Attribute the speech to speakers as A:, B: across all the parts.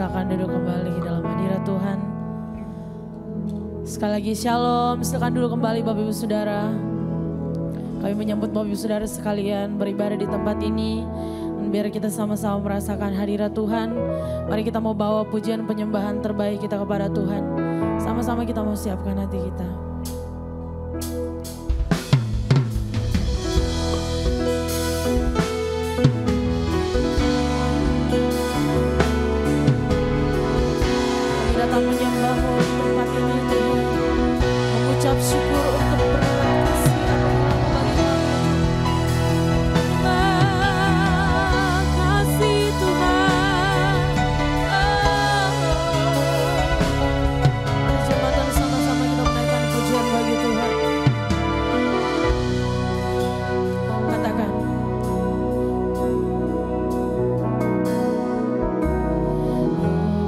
A: silakan duduk kembali dalam hadirat Tuhan. Sekali lagi shalom, silakan duduk kembali Bapak Ibu Saudara. Kami menyambut Bapak Ibu Saudara sekalian beribadah di tempat ini. Dan biar kita sama-sama merasakan hadirat Tuhan. Mari kita mau bawa pujian penyembahan terbaik kita kepada Tuhan. Sama-sama kita mau siapkan hati kita. Menyembahmu di tempat ini Tuhan, mengucap syukur untuk berkat kasih yang Tuhan bagi kami. Kasih Tuhan, mari jemaat sama-sama kita menaikkan pujian bagi Tuhan. Katakan,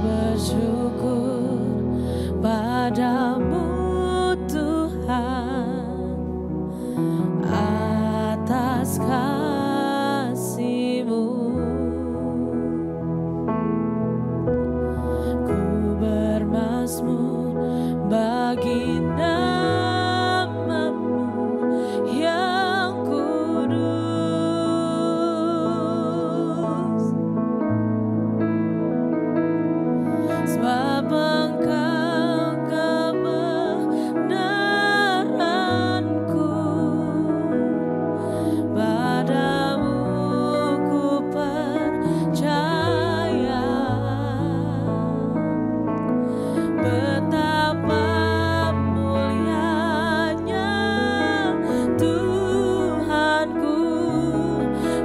A: bersyukur padamu Tuhan atas kasih-Mu. Ku bermazmur bagi nama-Mu yang kudus, sebab Engkau kebenaranku, padamu ku percaya. Betapa mulianya Tuhanku,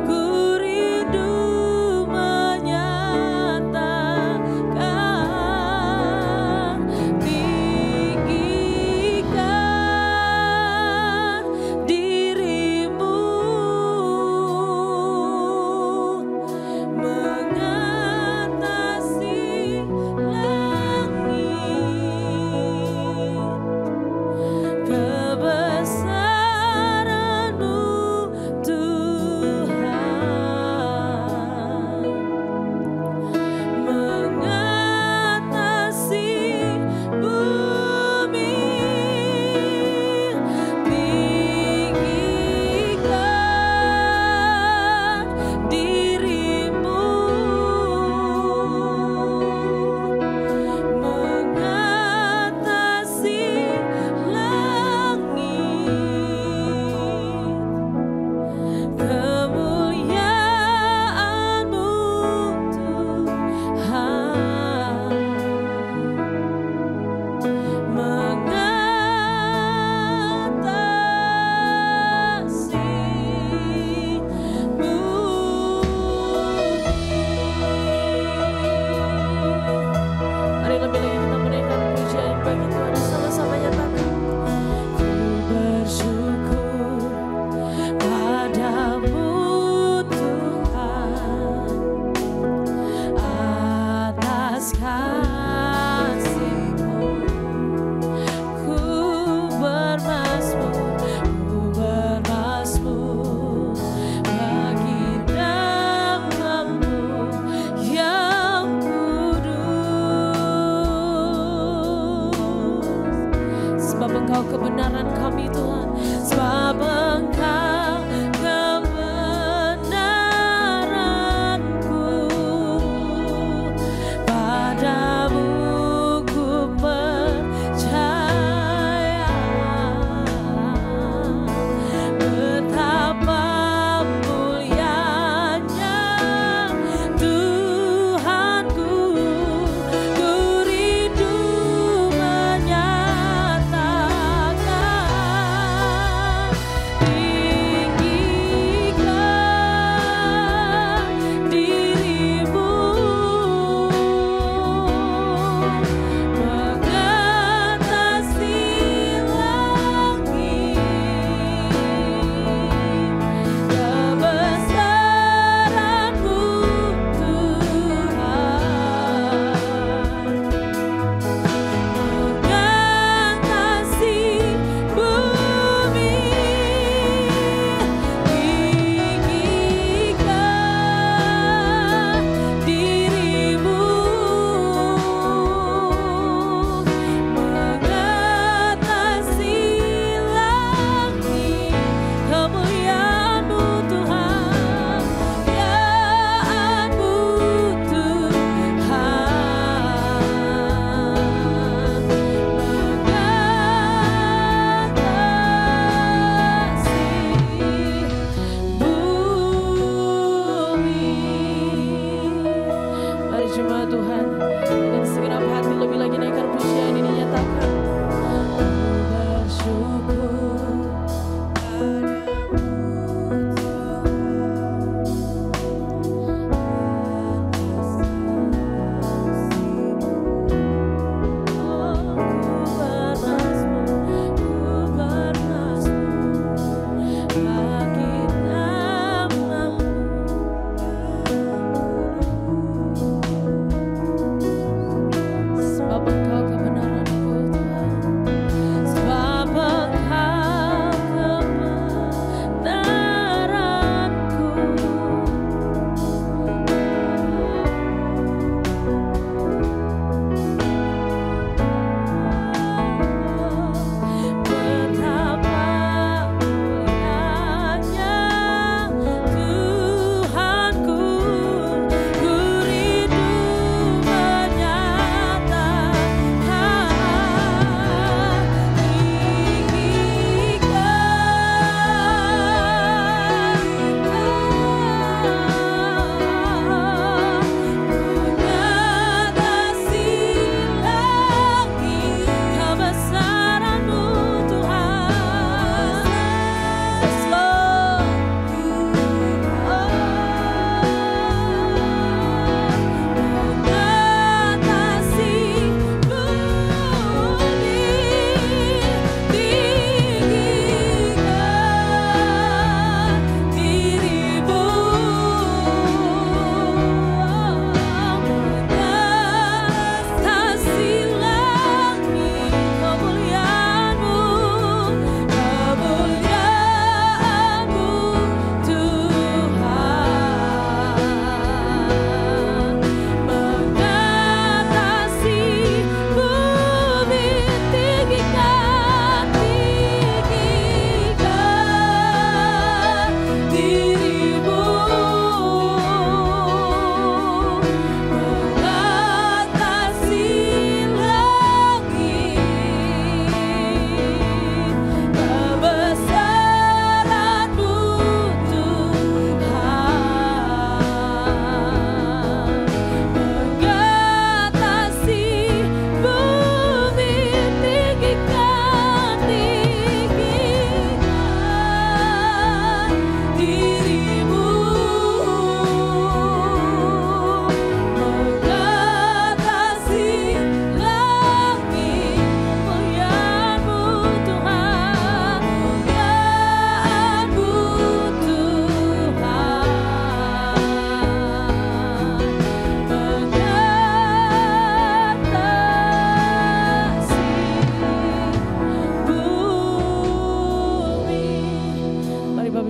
A: ku rindu menyatakan tinggikan dirimu, mengatasi langit, kebesaran-Mu Tuhan, mengatasi bumi. Tinggikan dirimu, mengatasi langit, kemuliaan-Mu Tuhan, mengatasi-Mu. Mari lebih lagi kita menaikkan pujian bagi Tuhan dan sama-sama nyatakan, ku bersyukur padamu Tuhan atas kasih-Mu. Ku bermazmur bagi nama-Mu yang kudus, sebab Engkau kebenaran kami Tuhan, sebab Engkau kebenaranku, padamu ku percaya. Betapa mulianya Tuhanku, ku rindu menyatakan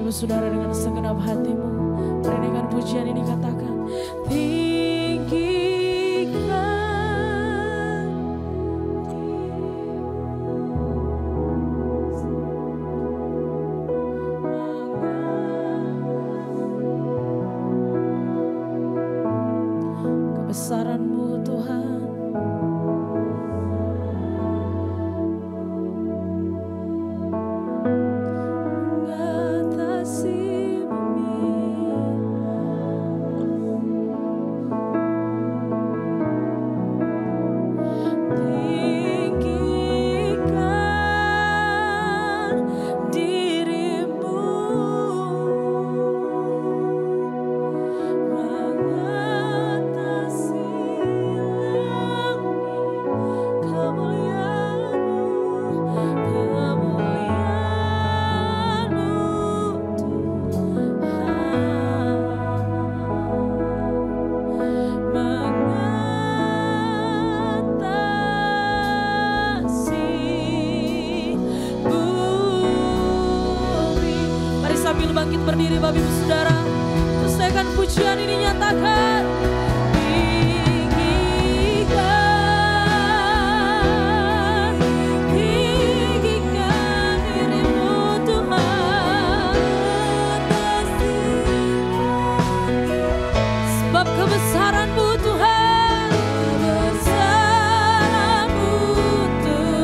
A: Bapak Saudara dengan segenap hatimu. Mari dengan pujian ini katakan, kebesaran-Mu Tuhan. Sambil bangkit berdiri Bapak Ibu Saudara, terus saya akan pujian ini nyatakan, tinggikan dirimu Tuhan, sebab kebesaran-Mu Tuhan, kebesaran-Mu Tuhan.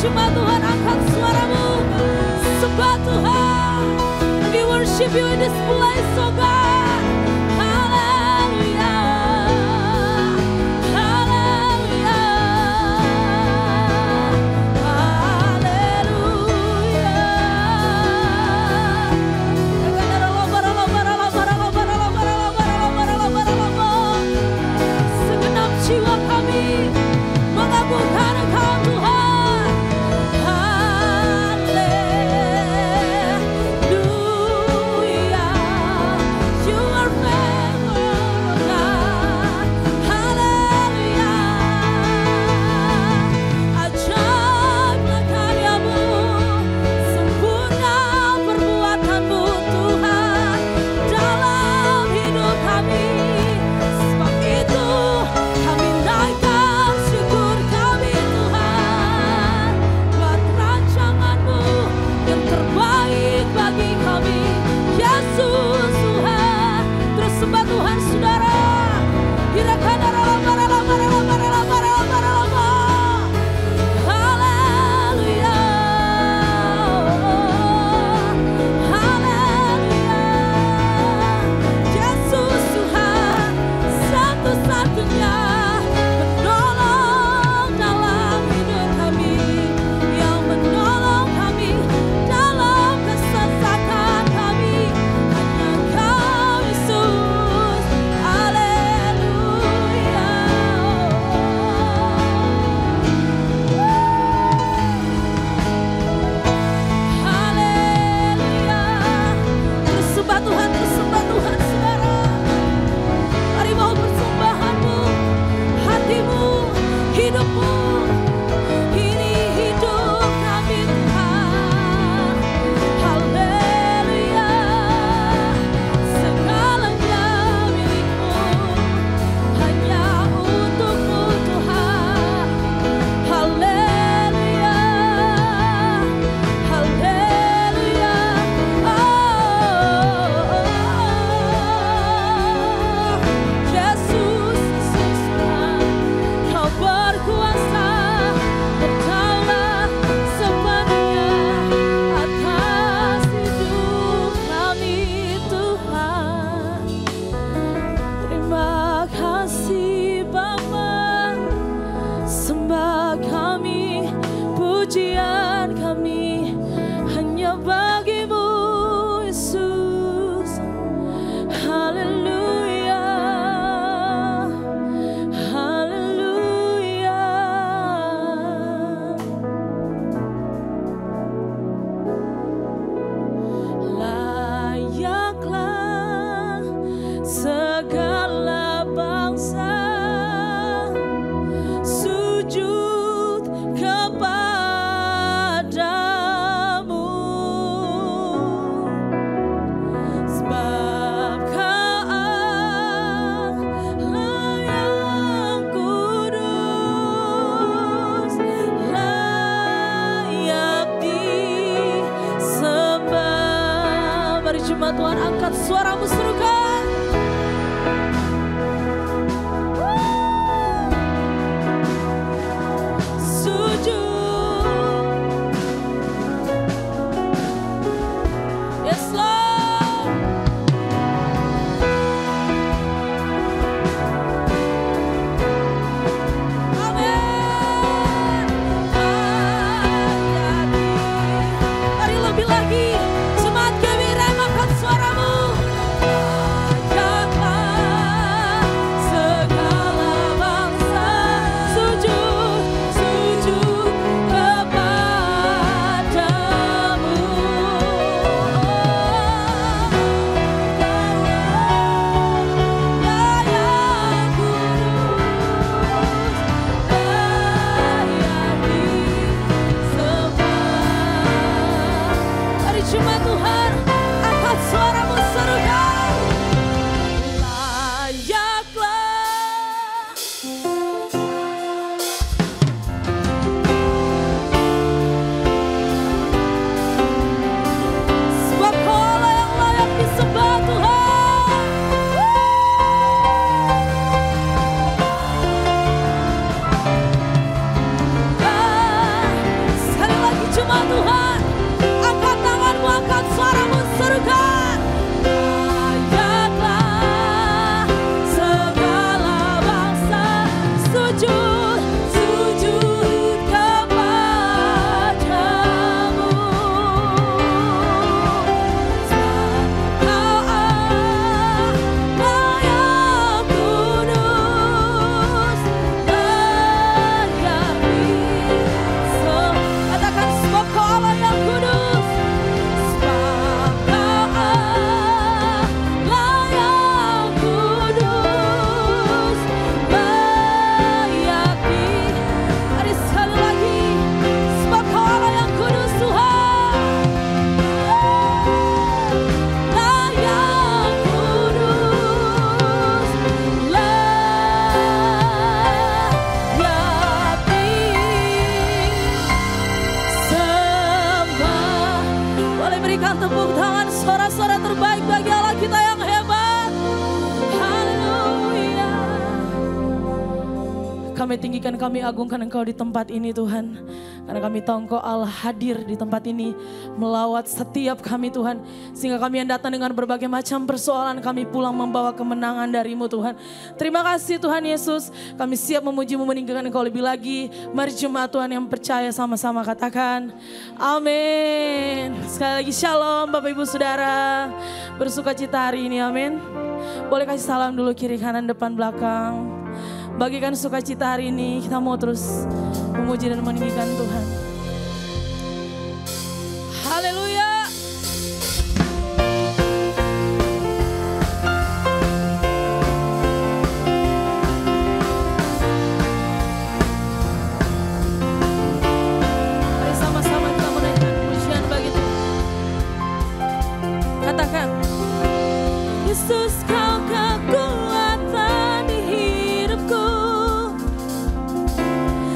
A: Cuma Tuhan angkat suaramu, sembah Tuhan. We worship you in this place, oh God. Haleluya, haleluya, haleluya. sembah kami, pujian kami hanya bagimu Yesus. Haleluya, haleluya. Layaklah segala bangsa sujud kepadamu, sebab Kau Allah yang kudus, layak disembah. Mari jemaat Tuhan, angkat suaramu, serukan. Kami tinggikan, kami agungkan Engkau di tempat ini Tuhan. Karena kami tahu Engkau Allah hadir di tempat ini. Melawat setiap kami Tuhan. Sehingga kami yang datang dengan berbagai macam persoalan, kami pulang membawa kemenangan dari-Mu Tuhan. Terima kasih Tuhan Yesus. Kami siap memuji-Mu, meninggikan Engkau lebih lagi. Mari jemaat Tuhan yang percaya sama-sama katakan amin. Sekali lagi shalom Bapak Ibu Saudara. Bersuka cita hari ini, amin. Boleh kasih salam dulu kiri kanan depan belakang. Bagikan sukacita hari ini, kita mau terus memuji dan meninggikan Tuhan. Haleluya. Mari sama-sama kita menaikkan pujian bagi Tuhan. Katakan, Yesus Kau kekuatan di hidupku,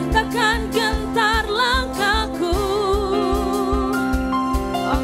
A: takkan gentar langkahku. Oh,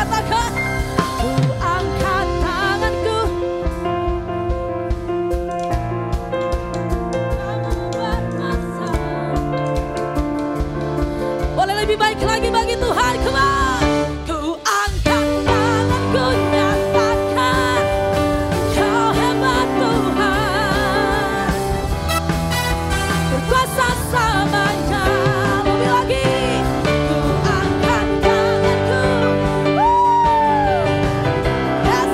A: katakan, ku angkat tanganku. Kamu berkuasa. Boleh lebih baik lagi bagi Tuhan, come on. Ku angkat tanganku, nyatakan Kau hebat Tuhan, berkuasa selamanya. Lebih lagi, ku angkat tanganku. Yes.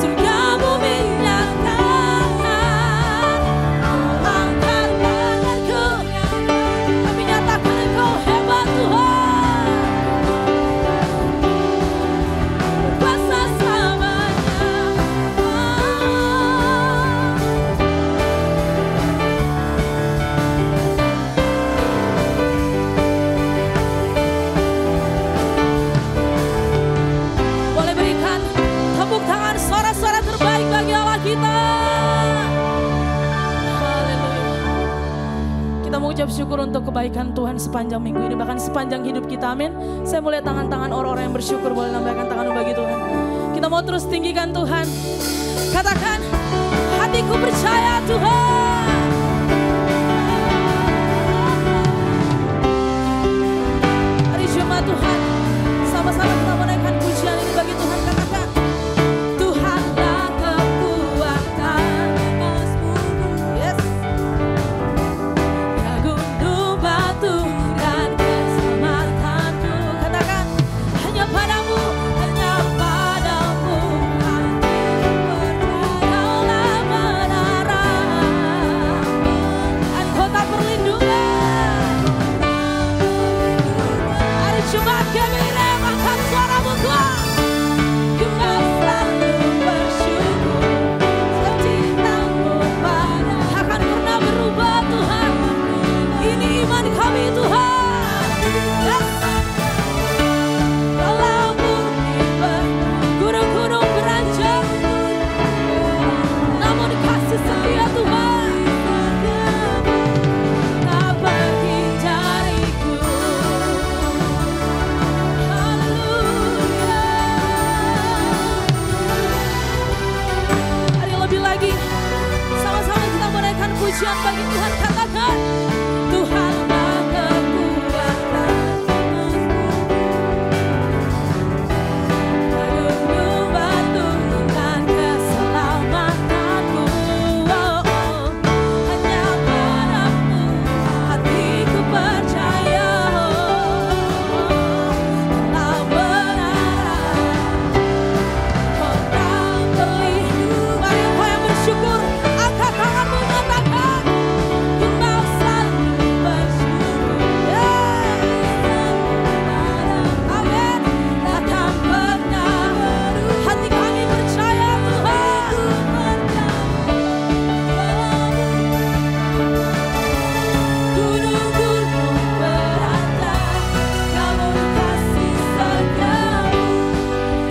A: Surga bumi nyatakan, ku angkat tanganku. Kami nyatakan Engkau hebat Tuhan, berkuasa selamanya. Boleh berikan tepuk tangan, suara-suara terbaik bagi Allah kita. Haleluya. Kita mengucap syukur untuk kebaikan Tuhan sepanjang minggu ini, bahkan sepanjang hidup kita, amin. Saya mulai tangan-tangan orang-orang yang bersyukur, boleh lambaikan tangan bagi Tuhan. Kita mau terus tinggikan Tuhan. Katakan, hatiku percaya Tuhan. Hari Jumat Tuhan, sama-sama kita menaikkan pujian ini bagi Tuhan. Katakan, Tuhanlah kekuatan. Yes. Ya gunung batu dan keselamatanku. Katakan, hanya padamu, hanya padamu hatiku percayalah menara dan kota perlindungan. Hari Jumat kami angkat suaramu Tuhan. Kau selalu bersyukur, cintamu pada takkan pernah berubah Tuhan. Ini iman kami Tuhan. Yes. Walaupun gunung-gunung beranjak, namun kasih setia Tuhan tak pergi dariku. Haleluya. Hari lebih lagi, sama-sama kita menaikkan pujian bagi Tuhan. Katakan, Tuhanlah kekuatan. Gunung batu dan keselamatanku. Oh, oh. Hanya padamu hatiku percaya. Telah berarah kota berlindung. Mari engkau yang bersyukur, angkat tanganmu, nyatakan, Kau selalu bersyukur. Yes. Amin. Takkan pernah hati kami percaya Tuhan. Gunung-gunung beranjak, namun kasih setiamu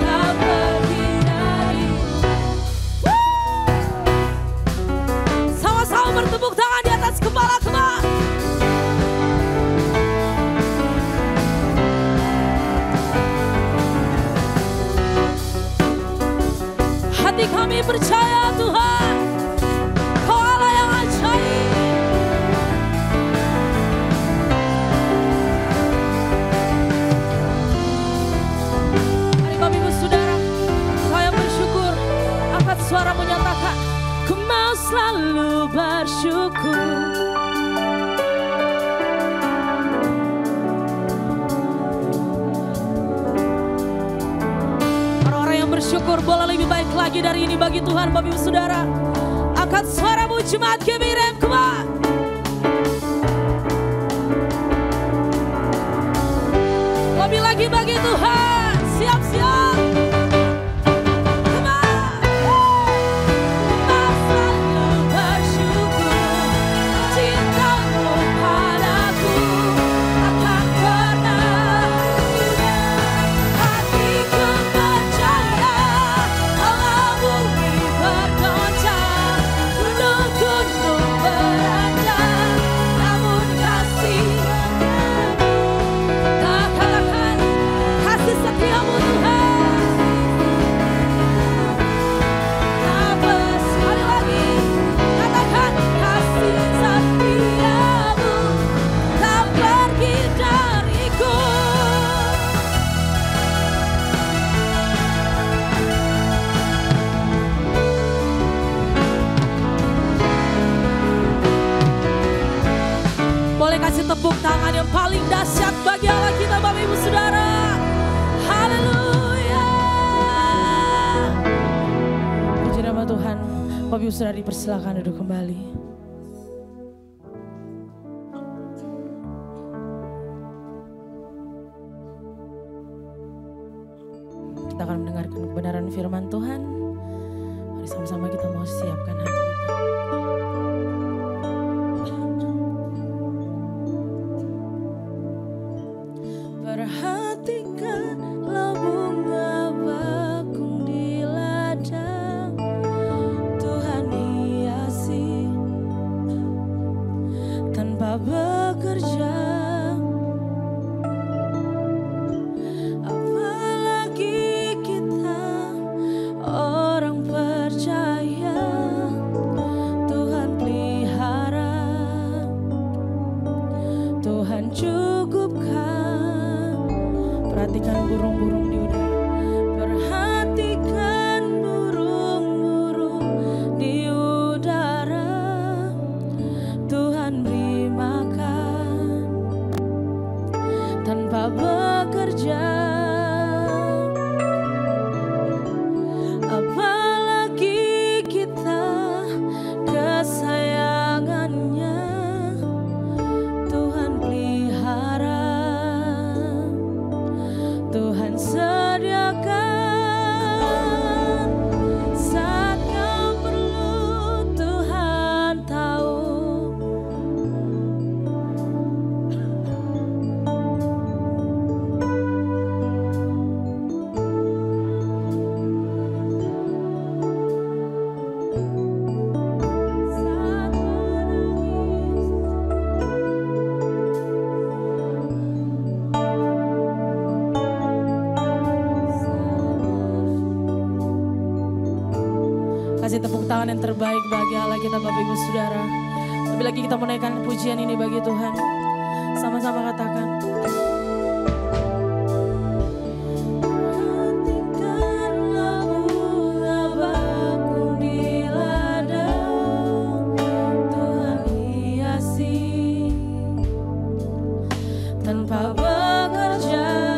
A: tak pergi dariku. Sama-sama bertepuk tangan di atas kepala kemah. Hati kami percaya Tuhan, Kau Allah yang ajaib. Mari Bapak Ibu Saudara, Kau yang bersyukur, angkat suara menyatakan, Ku mau selalu bersyukur. Orang-orang yang bersyukur boleh lebih baik lagi dari ini bagi Tuhan. Bapak Ibu Saudara, angkat suaramu jemaat Gemirem, come on. Lebih lagi bagi Tuhan, siap-siap. Come on. Kau selalu bersyukur, cintamu padaku takkan pernah berubah. Hatiku percaya, alam bumi bergoncang, gunung-gunung Kasih tepuk tangan yang paling dahsyat bagi Allah kita Bapak Ibu Saudara. Haleluya. Puji nama Tuhan. Bapak Ibu Saudara dipersilakan duduk kembali. Kita akan mendengarkan kebenaran firman Tuhan. Mari sama-sama kita mau siapkan hati kita. Perhatikanlah bunga bakung di ladang, Tuhan hiasi tanpa bekerja. Apalagi kita orang percaya, Tuhan pelihara, Tuhan cukupkan. Perhatikan burung-burung di udara. Perhatikan burung-burung di udara. Tuhan beri makan tanpa bekerja. Apalagi kita kesayangannya, Tuhan pelihara, Tuhan sediakan saat kau perlu, Tuhan tahu. Saat kasih tepuk tangan yang terbaik bagi Allah kita Bapak Ibu Saudara. Lebih lagi kita menaikkan pujian ini bagi Tuhan. Sama-sama katakan. Perhatikanlah bunga bakung di ladang, Tuhan hiasi tanpa bekerja.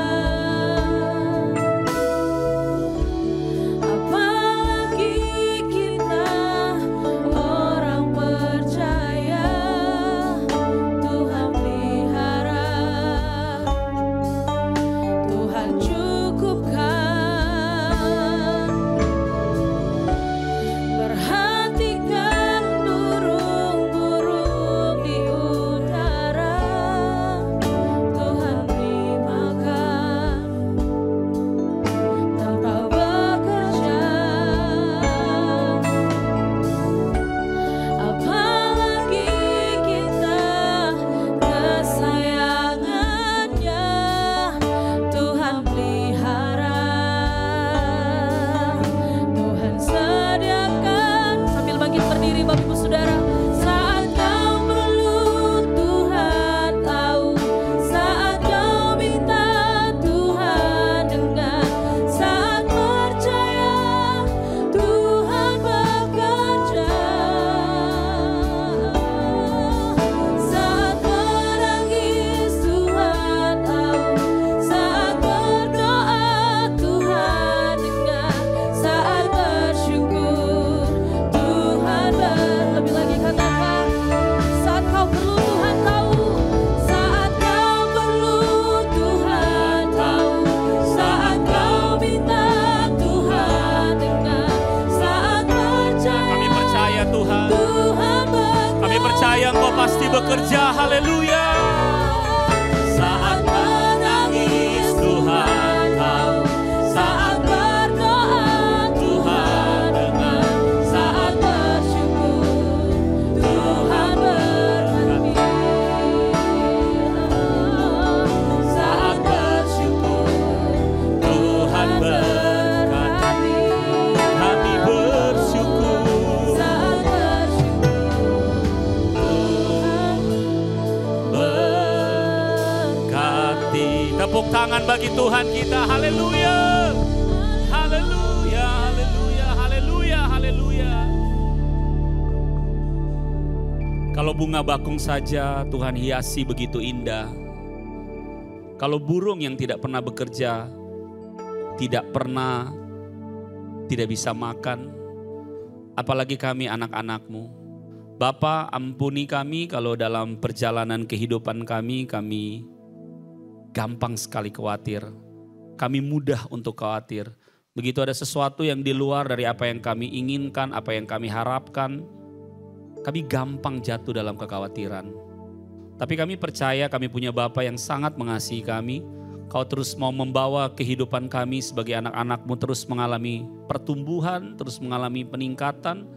B: Pasti bekerja, haleluya. Saat menangis Tuhan tahu, saat berdoa Tuhan dengar, saat bersyukur Tuhan berkati, saat bersyukur Tuhan berkati, kami bersyukur saat bersyukur tepuk tangan bagi Tuhan kita, haleluya, haleluya, haleluya, haleluya, haleluya. Kalau bunga bakung saja Tuhan hiasi begitu indah. Kalau burung yang tidak pernah bekerja, tidak bisa makan, apalagi kami anak-anak-Mu. Bapa, ampuni kami kalau dalam perjalanan kehidupan kami gampang sekali khawatir. Kami mudah untuk khawatir. Begitu ada sesuatu yang di luar dari apa yang kami inginkan, apa yang kami harapkan, kami gampang jatuh dalam kekhawatiran. Tapi kami percaya kami punya Bapa yang sangat mengasihi kami. Kau terus mau membawa kehidupan kami sebagai anak-anak-Mu terus mengalami pertumbuhan, terus mengalami peningkatan.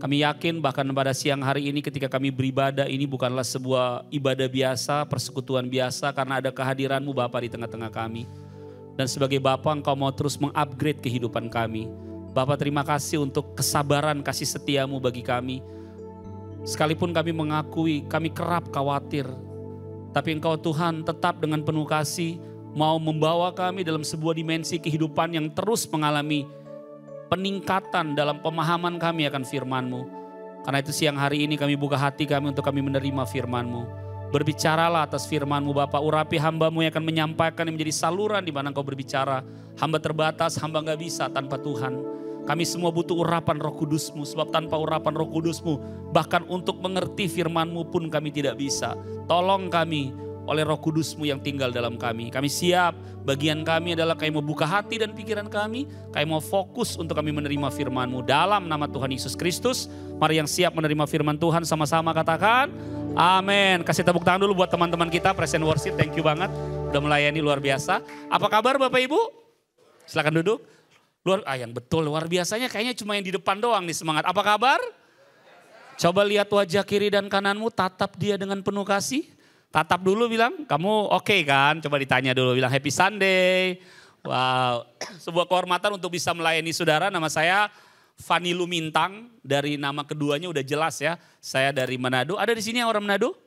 B: Kami yakin bahkan pada siang hari ini ketika kami beribadah ini bukanlah sebuah ibadah biasa, persekutuan biasa karena ada kehadiran-Mu Bapa di tengah-tengah kami. Dan sebagai Bapa Engkau mau terus mengupgrade kehidupan kami. Bapa terima kasih untuk kesabaran kasih setia-Mu bagi kami. Sekalipun kami mengakui kami kerap khawatir. Tapi Engkau Tuhan tetap dengan penuh kasih mau membawa kami dalam sebuah dimensi kehidupan yang terus mengalami peningkatan dalam pemahaman kami akan firman-Mu. Karena itu siang hari ini kami buka hati kami untuk kami menerima firman-Mu. Berbicaralah atas firman-Mu Bapa, urapi hamba-Mu yang akan menyampaikan yang menjadi saluran di mana Engkau berbicara. Hamba terbatas, hamba gak bisa tanpa Tuhan. Kami semua butuh urapan Roh Kudus-Mu, sebab tanpa urapan Roh Kudus-Mu bahkan untuk mengerti firman-Mu pun kami tidak bisa. Tolong kami oleh Roh Kudus-Mu yang tinggal dalam kami. Kami siap, bagian kami adalah kami mau buka hati dan pikiran kami. Kami mau fokus untuk kami menerima firman-Mu dalam nama Tuhan Yesus Kristus. Mari yang siap menerima firman Tuhan sama-sama katakan amin. Kasih tepuk tangan dulu buat teman-teman kita Present Worship, thank you banget. Udah melayani luar biasa. Apa kabar Bapak Ibu? Silakan duduk. Yang betul luar biasanya kayaknya cuma yang di depan doang nih semangat. Apa kabar? Coba lihat wajah kiri dan kananmu, tatap dia dengan penuh kasih. Tatap dulu bilang, kamu oke kan? Coba ditanya dulu, bilang happy Sunday. Wow, sebuah kehormatan untuk bisa melayani saudara. Nama saya Fani Lumintang, dari nama keduanya udah jelas ya. Saya dari Manado, ada di sini yang orang Manado?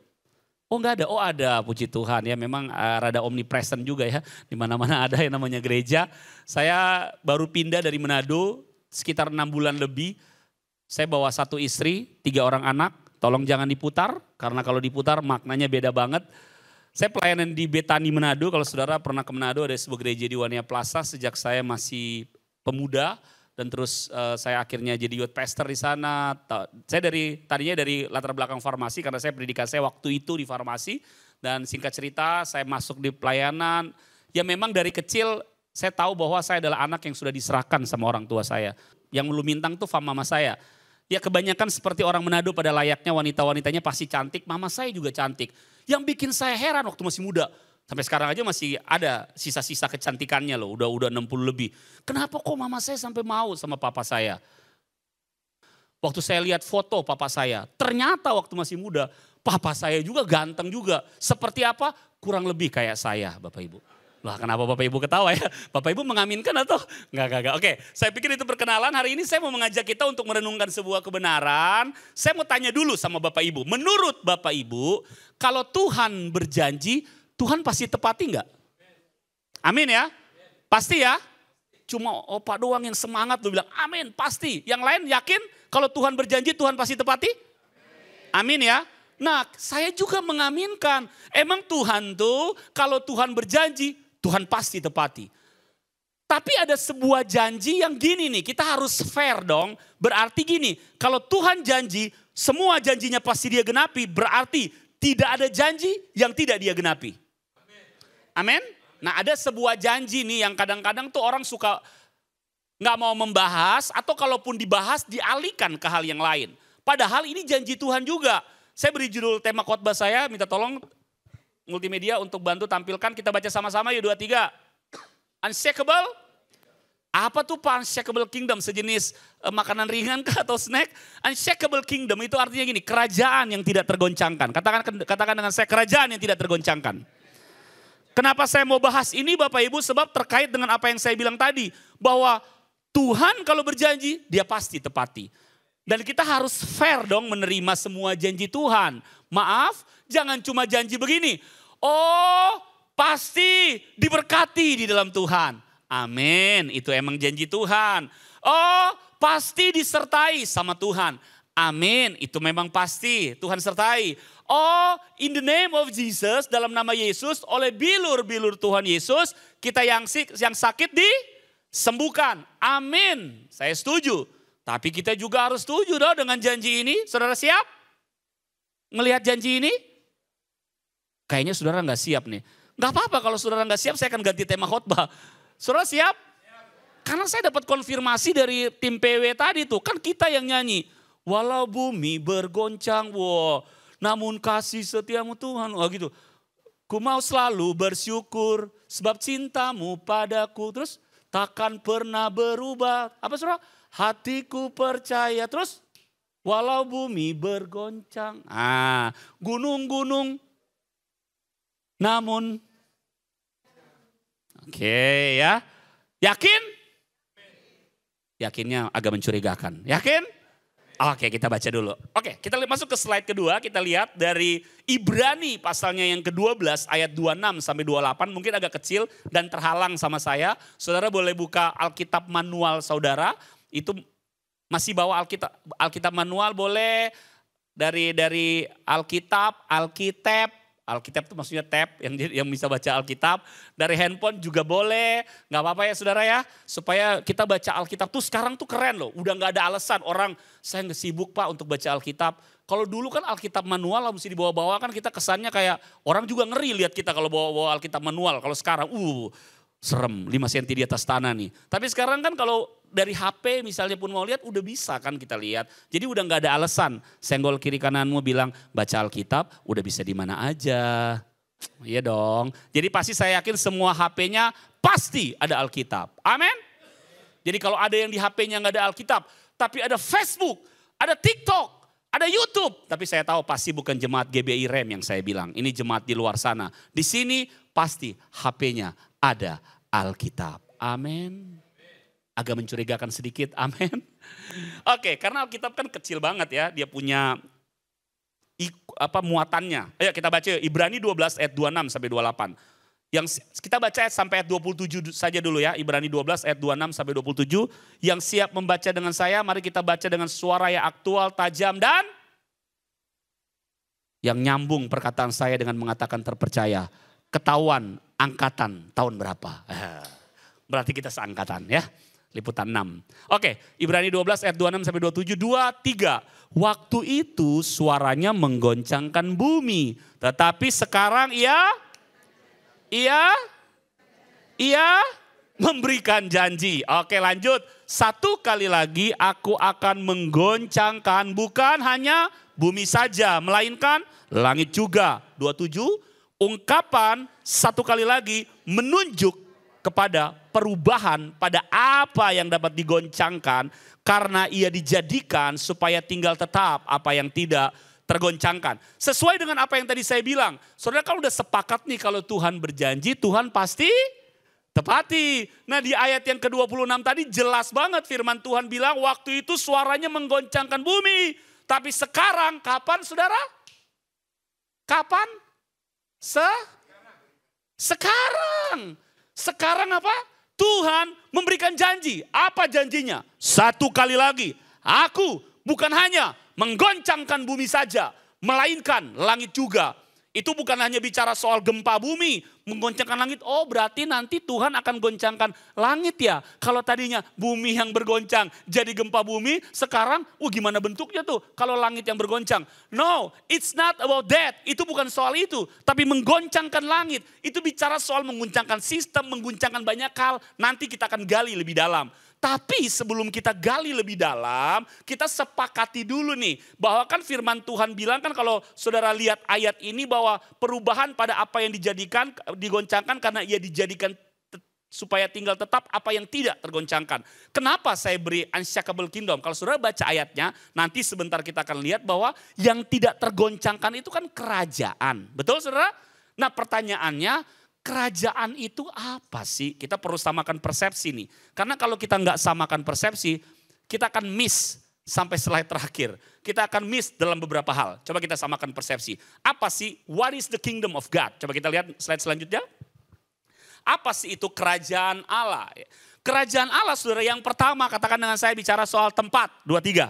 B: Oh enggak ada, oh ada, puji Tuhan ya, memang rada omnipresent juga ya. Di mana-mana ada yang namanya gereja. Saya baru pindah dari Manado sekitar 6 bulan lebih. Saya bawa 1 istri, 3 orang anak. Tolong jangan diputar, karena kalau diputar maknanya beda banget. Saya pelayanan di Betani Manado, kalau saudara pernah ke Manado ada sebuah gereja di Wania Plaza sejak saya masih pemuda. Dan terus saya akhirnya jadi youth pastor di sana. Saya tadinya dari latar belakang farmasi karena saya pendidikan saya waktu itu di farmasi. Dan singkat cerita saya masuk di pelayanan. Ya memang dari kecil saya tahu bahwa saya adalah anak yang sudah diserahkan sama orang tua saya. Yang Lumintang tuh fam mama saya. Ya kebanyakan seperti orang Manado pada layaknya wanita-wanitanya pasti cantik. Mama saya juga cantik. Yang bikin saya heran waktu masih muda. Sampai sekarang aja masih ada sisa-sisa kecantikannya loh, udah 60 lebih. Kenapa kok mama saya sampai mau sama papa saya? Waktu saya lihat foto papa saya, ternyata waktu masih muda, papa saya juga ganteng juga. Seperti apa? Kurang lebih kayak saya Bapak Ibu. Lah kenapa Bapak Ibu ketawa ya? Bapak Ibu mengaminkan atau? Enggak. Oke, saya pikir itu perkenalan. Hari ini saya mau mengajak kita untuk merenungkan sebuah kebenaran. Saya mau tanya dulu sama Bapak Ibu. Menurut Bapak Ibu, kalau Tuhan berjanji, Tuhan pasti tepati enggak? Amin ya? Pasti ya? Cuma opa doang yang semangat tuh bilang amin pasti. Yang lain yakin kalau Tuhan berjanji Tuhan pasti tepati? Amin ya? Nah saya juga mengaminkan. Emang Tuhan tuh kalau Tuhan berjanji Tuhan pasti tepati. Tapi ada sebuah janji yang gini nih, kita harus fair dong. Berarti gini, kalau Tuhan janji semua janjinya pasti dia genapi, berarti tidak ada janji yang tidak dia genapi. Amin. Nah ada sebuah janji nih yang kadang-kadang tuh orang suka gak mau membahas atau kalaupun dibahas dialihkan ke hal yang lain. Padahal ini janji Tuhan juga. Saya beri judul tema khotbah saya, minta tolong multimedia untuk bantu tampilkan. Kita baca sama-sama yuk 2, 3. Unshakable. Apa tuh Pak Unshakable Kingdom? Sejenis makanan ringan kah atau snack? Unshakable Kingdom itu artinya gini, kerajaan yang tidak tergoncangkan. Katakan dengan saya, kerajaan yang tidak tergoncangkan. Kenapa saya mau bahas ini Bapak Ibu? Sebab terkait dengan apa yang saya bilang tadi. Bahwa Tuhan kalau berjanji, dia pasti tepati. Dan kita harus fair dong menerima semua janji Tuhan. Maaf, jangan cuma janji begini. Oh, pasti diberkati di dalam Tuhan. Amin, itu emang janji Tuhan. Oh, pasti disertai sama Tuhan. Amin, itu memang pasti, Tuhan sertai. Oh, in the name of Jesus, dalam nama Yesus, oleh bilur-bilur Tuhan Yesus, kita yang sakit disembuhkan. Amin, saya setuju. Tapi kita juga harus setuju dong dengan janji ini. Saudara siap? Ngelihat janji ini? Kayaknya saudara nggak siap nih. Nggak apa-apa kalau saudara nggak siap, saya akan ganti tema khotbah. Saudara siap? Karena saya dapat konfirmasi dari tim PW tadi tuh, kan kita yang nyanyi. Walau bumi bergoncang, wow, namun kasih setiamu Tuhan, oh gitu. Ku mau selalu bersyukur sebab cintamu padaku, terus takkan pernah berubah. Apa saudara? Hatiku percaya, terus walau bumi bergoncang. Gunung-gunung, namun, oke ya, yakin? Yakinnya agak mencurigakan, yakin? Oke, kita baca dulu. Oke, kita masuk ke slide kedua. Kita lihat dari Ibrani pasalnya yang ke-12 ayat 26 sampai 28. Mungkin agak kecil dan terhalang sama saya. Saudara boleh buka Alkitab manual saudara. Itu masih bawa Alkitab manual boleh. Dari Alkitab itu maksudnya tab yang bisa baca Alkitab. Dari handphone juga boleh, gak apa-apa ya saudara ya. Supaya kita baca Alkitab tuh sekarang tuh keren loh. Udah gak ada alasan orang, saya gak sibuk pak untuk baca Alkitab. Kalau dulu kan Alkitab manual mesti dibawa-bawa kan kita kesannya kayak orang juga ngeri lihat kita kalau bawa-bawa Alkitab manual. Kalau sekarang serem 5 cm di atas tanah nih. Tapi sekarang kan kalau dari HP misalnya pun mau lihat udah bisa kan kita lihat. Jadi udah gak ada alasan senggol kiri kananmu bilang baca Alkitab udah bisa di mana aja. Iya dong. Jadi pasti saya yakin semua HP-nya pasti ada Alkitab. Amin. Jadi kalau ada yang di HP-nya gak ada Alkitab. Tapi ada Facebook, ada TikTok, ada YouTube. Tapi saya tahu pasti bukan jemaat GBI Rem yang saya bilang. Ini jemaat di luar sana. Di sini pasti HP-nya ada Alkitab. Amin. Agak mencurigakan sedikit, amin. Oke, karena Alkitab kan kecil banget ya, dia punya muatannya. Ayo kita baca Ibrani 12 ayat 26 sampai 28. Yang kita baca sampai ayat 27 saja dulu ya, Ibrani 12 ayat 26 sampai 27. Yang siap membaca dengan saya, mari kita baca dengan suara yang aktual, tajam dan yang nyambung perkataan saya dengan mengatakan terpercaya. Ketahuan angkatan tahun berapa? Berarti kita seangkatan ya. Liputan 6. Oke, Ibrani 12 ayat 26 sampai 27, 2, 3. Waktu itu suaranya menggoncangkan bumi. Tetapi sekarang ia memberikan janji. Oke lanjut. 1 kali lagi aku akan menggoncangkan bukan hanya bumi saja. Melainkan langit juga. 27, ungkapan 1 kali lagi menunjuk kepada perubahan pada apa yang dapat digoncangkan karena ia dijadikan supaya tinggal tetap apa yang tidak tergoncangkan. Sesuai dengan apa yang tadi saya bilang. Saudara kalau udah sepakat nih kalau Tuhan berjanji, Tuhan pasti tepati. Nah di ayat yang ke-26 tadi jelas banget firman Tuhan bilang waktu itu suaranya menggoncangkan bumi. Tapi sekarang kapan saudara? Kapan? Sekarang. Sekarang apa? Tuhan memberikan janji. Apa janjinya? 1 kali lagi. Aku bukan hanya menggoncangkan bumi saja. Melainkan langit juga. Itu bukan hanya bicara soal gempa bumi, menggoncangkan langit. Oh berarti nanti Tuhan akan goncangkan langit ya. Kalau tadinya bumi yang bergoncang jadi gempa bumi, sekarang gimana bentuknya tuh kalau langit yang bergoncang. No, it's not about that. Itu bukan soal itu. Tapi menggoncangkan langit, itu bicara soal mengguncangkan sistem, mengguncangkan banyak hal. Nanti kita akan gali lebih dalam. Tapi sebelum kita gali lebih dalam, kita sepakati dulu nih. Bahwa kan firman Tuhan bilang kan kalau saudara lihat ayat ini bahwa perubahan pada apa yang digoncangkan karena ia dijadikan supaya tinggal tetap apa yang tidak tergoncangkan. Kenapa saya beri unshakable kingdom? Kalau saudara baca ayatnya, nanti sebentar kita akan lihat bahwa yang tidak tergoncangkan itu kan kerajaan. Betul saudara? Nah pertanyaannya, kerajaan itu apa sih? Kita perlu samakan persepsi nih. Karena kalau kita nggak samakan persepsi, kita akan miss sampai slide terakhir. Kita akan miss dalam beberapa hal. Coba kita samakan persepsi. Apa sih? What is the kingdom of God? Coba kita lihat slide selanjutnya. Apa sih itu kerajaan Allah? Kerajaan Allah saudara yang pertama katakan dengan saya bicara soal tempat. 2, 3.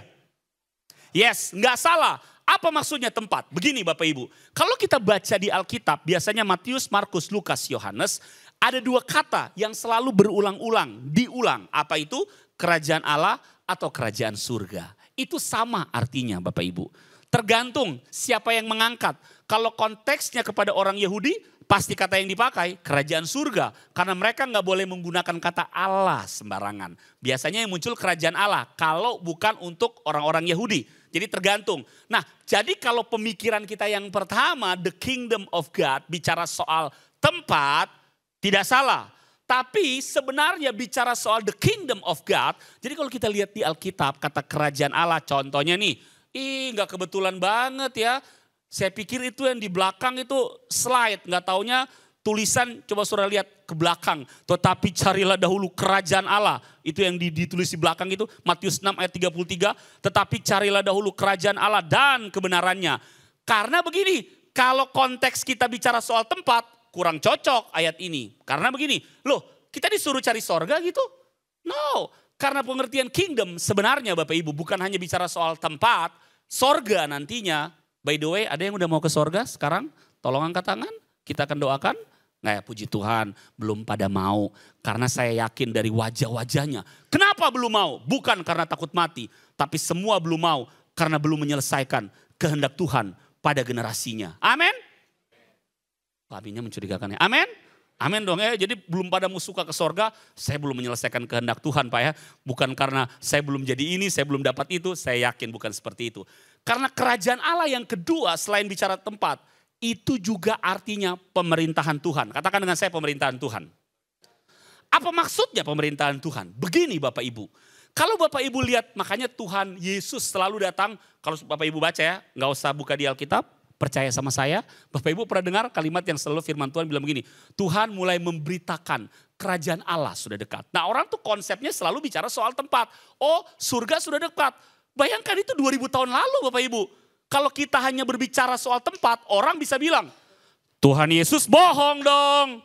B: Yes, nggak salah. Apa maksudnya tempat? Begini Bapak Ibu, kalau kita baca di Alkitab, biasanya Matius, Markus, Lukas, Yohanes, ada dua kata yang selalu berulang-ulang, diulang. Apa itu? Kerajaan Allah atau kerajaan surga. Itu sama artinya Bapak Ibu. Tergantung siapa yang mengangkat. Kalau konteksnya kepada orang Yahudi, pasti kata yang dipakai kerajaan surga. Karena mereka nggak boleh menggunakan kata Allah sembarangan. Biasanya yang muncul kerajaan Allah kalau bukan untuk orang-orang Yahudi. Jadi tergantung. Nah, jadi kalau pemikiran kita yang pertama, the kingdom of God, bicara soal tempat, tidak salah. Tapi sebenarnya bicara soal the kingdom of God, jadi kalau kita lihat di Alkitab, kata kerajaan Allah, contohnya nih, nggak kebetulan banget ya. Saya pikir itu yang di belakang itu slide, nggak taunya tulisan, coba saudara lihat ke belakang. Tetapi carilah dahulu kerajaan Allah. Itu yang ditulis di belakang itu, Matius 6 ayat 33. Tetapi carilah dahulu kerajaan Allah dan kebenarannya. Karena begini, kalau konteks kita bicara soal tempat, kurang cocok ayat ini. Karena begini, loh kita disuruh cari sorga gitu? No, karena pengertian kingdom sebenarnya Bapak Ibu bukan hanya bicara soal tempat, sorga nantinya. By the way, ada yang udah mau ke sorga sekarang? Tolong angkat tangan, kita akan doakan. Nah ya, puji Tuhan, belum pada mau. Karena saya yakin dari wajah-wajahnya. Kenapa belum mau? Bukan karena takut mati. Tapi semua belum mau karena belum menyelesaikan kehendak Tuhan pada generasinya. Amin. Aminnya mencurigakan ya. Amin. Amin dong ya. Jadi belum pada mau suka ke sorga, saya belum menyelesaikan kehendak Tuhan Pak ya. Bukan karena saya belum jadi ini, saya belum dapat itu. Saya yakin bukan seperti itu. Karena kerajaan Allah yang kedua selain bicara tempat, itu juga artinya pemerintahan Tuhan. Katakan dengan saya pemerintahan Tuhan. Apa maksudnya pemerintahan Tuhan? Begini Bapak Ibu. Kalau Bapak Ibu lihat, makanya Tuhan Yesus selalu datang. Kalau Bapak Ibu baca ya, nggak usah buka di Alkitab. Percaya sama saya, Bapak Ibu pernah dengar kalimat yang selalu firman Tuhan bilang begini. Tuhan mulai memberitakan kerajaan Allah sudah dekat. Nah orang tuh konsepnya selalu bicara soal tempat. Oh surga sudah dekat. Bayangkan itu 2000 tahun lalu Bapak Ibu. Kalau kita hanya berbicara soal tempat, orang bisa bilang, Tuhan Yesus bohong dong.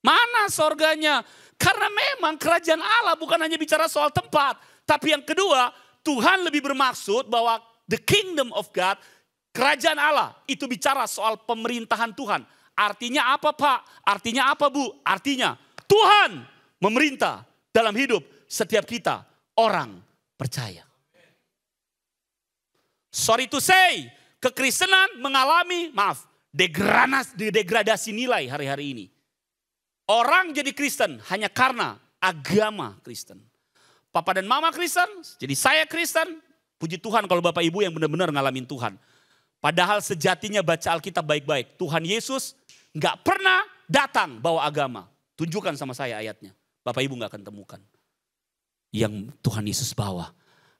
B: Mana sorganya? Karena memang kerajaan Allah bukan hanya bicara soal tempat. Tapi yang kedua, Tuhan lebih bermaksud bahwa the kingdom of God, kerajaan Allah itu bicara soal pemerintahan Tuhan. Artinya apa Pak? Artinya apa Bu? Artinya Tuhan memerintah dalam hidup setiap kita orang percaya. Sorry to say, kekristenan mengalami, degradasi nilai hari-hari ini. Orang jadi Kristen hanya karena agama Kristen. Papa dan mama Kristen, jadi saya Kristen. Puji Tuhan kalau Bapak Ibu yang benar-benar ngalamin Tuhan. Padahal sejatinya baca Alkitab baik-baik. Tuhan Yesus gak pernah datang bawa agama. Tunjukkan sama saya ayatnya. Bapak Ibu gak akan temukan. Yang Tuhan Yesus bawa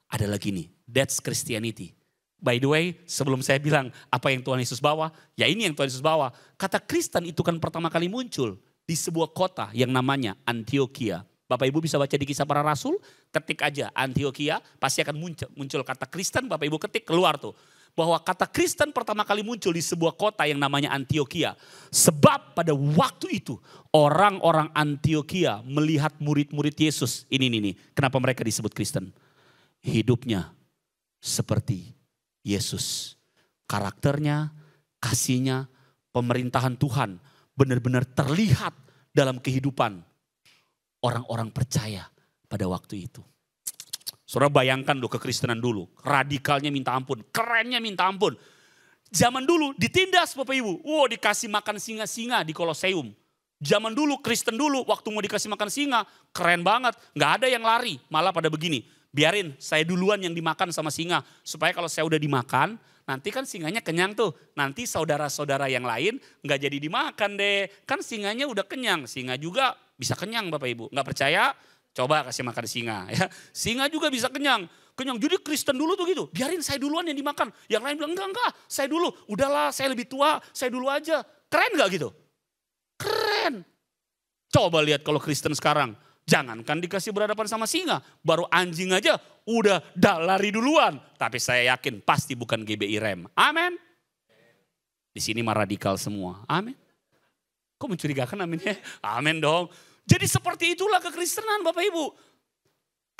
B: adalah gini, that's Christianity. By the way, sebelum saya bilang apa yang Tuhan Yesus bawa, ya ini yang Tuhan Yesus bawa. Kata Kristen itu kan pertama kali muncul di sebuah kota yang namanya Antioquia. Bapak Ibu bisa baca di Kisah Para Rasul, ketik aja Antioquia, pasti akan muncul kata Kristen, Bapak Ibu ketik keluar tuh. Bahwa kata Kristen pertama kali muncul di sebuah kota yang namanya Antioquia. Sebab pada waktu itu orang-orang Antioquia melihat murid-murid Yesus. Ini kenapa mereka disebut Kristen. Hidupnya seperti Yesus. Karakternya, kasihnya, pemerintahan Tuhan benar-benar terlihat dalam kehidupan orang-orang percaya pada waktu itu. Saudara bayangkan loh kekristenan dulu. Radikalnya minta ampun, kerennya minta ampun. Zaman dulu ditindas Bapak Ibu. Dikasih makan singa-singa di Koloseum. Zaman dulu Kristen dulu waktu mau dikasih makan singa. Keren banget, gak ada yang lari. Malah pada begini. Biarin saya duluan yang dimakan sama singa. Supaya kalau saya udah dimakan, nanti kan singanya kenyang tuh. Nanti saudara-saudara yang lain gak jadi dimakan deh. Kan singanya udah kenyang. Singa juga bisa kenyang Bapak Ibu. Gak percaya? Coba kasih makan singa. Ya. Singa juga bisa kenyang. Jadi Kristen dulu tuh gitu. Biarin saya duluan yang dimakan. Yang lain bilang enggak. Saya dulu. Udahlah saya lebih tua. Saya dulu aja. Keren gak gitu? Keren. Coba lihat kalau Kristen sekarang. Jangankan dikasih berhadapan sama singa. Baru anjing aja udah lari duluan. Tapi saya yakin pasti bukan GBI Rem. Amin. Di sini mah radikal semua. Amin. Kok mencurigakan aminnya? Amin dong. Jadi seperti itulah kekristenan Bapak Ibu.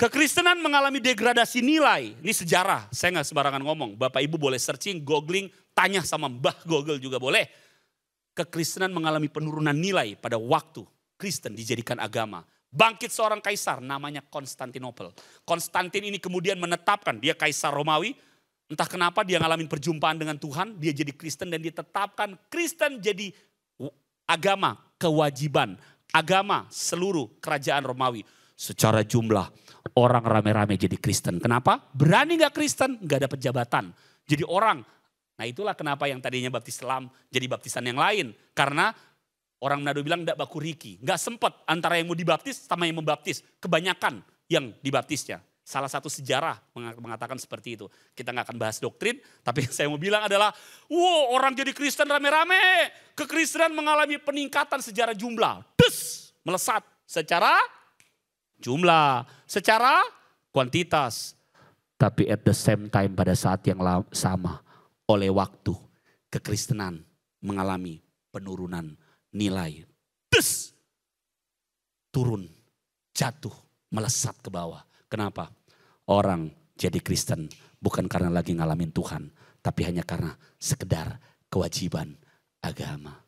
B: Kekristenan mengalami degradasi nilai. Ini sejarah, saya nggak sembarangan ngomong. Bapak Ibu boleh searching, googling, tanya sama Mbah Google juga boleh. Kekristenan mengalami penurunan nilai pada waktu Kristen dijadikan agama. Bangkit seorang kaisar namanya Konstantinopel. Konstantin ini kemudian menetapkan, dia kaisar Romawi. Entah kenapa dia ngalamin perjumpaan dengan Tuhan, dia jadi Kristen dan ditetapkan Kristen jadi agama kewajiban. Agama seluruh kerajaan Romawi. Secara jumlah orang rame-rame jadi Kristen. Kenapa? Berani gak Kristen? Gak dapat jabatan. Jadi orang. Nah itulah kenapa yang tadinya baptis Islam jadi baptisan yang lain. Karena orang Manado bilang gak baku riki. Gak sempet antara yang mau dibaptis sama yang membaptis. Kebanyakan yang dibaptisnya. Salah satu sejarah mengatakan seperti itu. Kita gak akan bahas doktrin. Tapi yang saya mau bilang adalah, wow orang jadi Kristen rame-rame. Kekristenan mengalami peningkatan secara jumlah. Melesat secara jumlah, secara kuantitas. Tapi at the same time pada saat yang sama oleh waktu kekristenan mengalami penurunan nilai. Turun, jatuh, melesat ke bawah. Kenapa? Orang jadi Kristen bukan karena lagi ngalamin Tuhan. Tapi hanya karena sekedar kewajiban agama.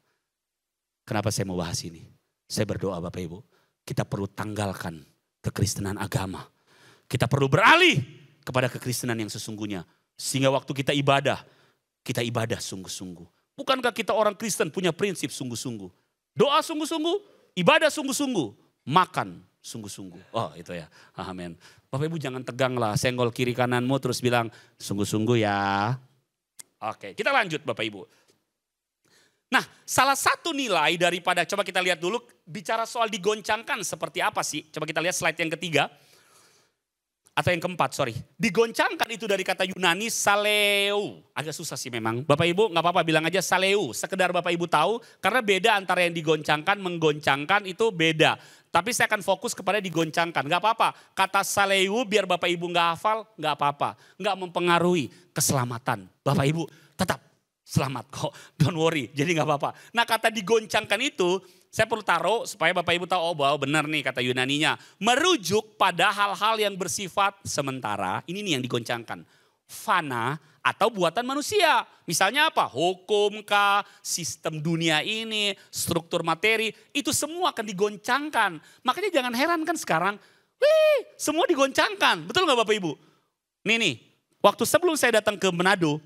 B: Kenapa saya mau bahas ini? Saya berdoa Bapak Ibu, kita perlu tanggalkan kekristenan agama. Kita perlu beralih kepada kekristenan yang sesungguhnya. Sehingga waktu kita ibadah sungguh-sungguh. Bukankah kita orang Kristen punya prinsip sungguh-sungguh? Doa sungguh-sungguh, ibadah sungguh-sungguh, makan sungguh-sungguh. Oh itu ya, amin. Bapak Ibu jangan tegang lah, senggol kiri kananmu terus bilang sungguh-sungguh ya. Oke, kita lanjut Bapak Ibu. Nah, salah satu nilai daripada, coba kita lihat dulu, bicara soal digoncangkan seperti apa sih? Coba kita lihat slide yang ketiga. Atau yang keempat, sorry. Digoncangkan itu dari kata Yunani saleu. Agak susah sih memang. Bapak Ibu gak apa-apa bilang aja saleu. Sekedar Bapak Ibu tahu, karena beda antara yang digoncangkan, menggoncangkan itu beda. Tapi saya akan fokus kepada digoncangkan. Gak apa-apa, kata saleu biar Bapak Ibu gak hafal, gak apa-apa. Gak mempengaruhi keselamatan. Bapak Ibu tetap selamat kok, don't worry, jadi gak apa-apa. Nah kata digoncangkan itu, saya perlu taruh supaya Bapak Ibu tahu, oh bahwa benar nih kata Yunaninya. Merujuk pada hal-hal yang bersifat sementara, ini nih yang digoncangkan. Fana atau buatan manusia. Misalnya apa? Hukum kah, sistem dunia ini, struktur materi, itu semua akan digoncangkan. Makanya jangan heran kan sekarang, semua digoncangkan. Betul gak Bapak Ibu? Nih, waktu sebelum saya datang ke Manado,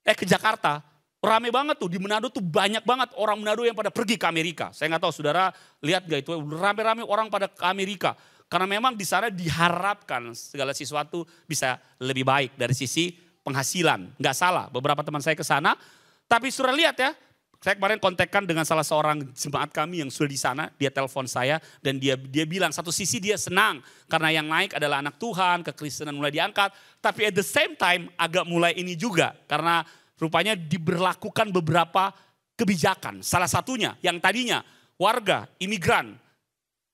B: ke Jakarta, rame banget tuh, di Manado tuh banyak banget orang Manado yang pada pergi ke Amerika. Saya nggak tahu saudara lihat gak itu, rame-rame orang pada ke Amerika. Karena memang di sana diharapkan segala sesuatu bisa lebih baik dari sisi penghasilan. Nggak salah, beberapa teman saya ke sana. Tapi saudara lihat ya, saya kemarin kontakkan dengan salah seorang jemaat kami yang sudah di sana. Dia telepon saya dan dia bilang satu sisi dia senang. Karena yang naik adalah anak Tuhan, kekristenan mulai diangkat. Tapi at the same time agak mulai ini juga. Karena rupanya diberlakukan beberapa kebijakan. Salah satunya yang tadinya warga, imigran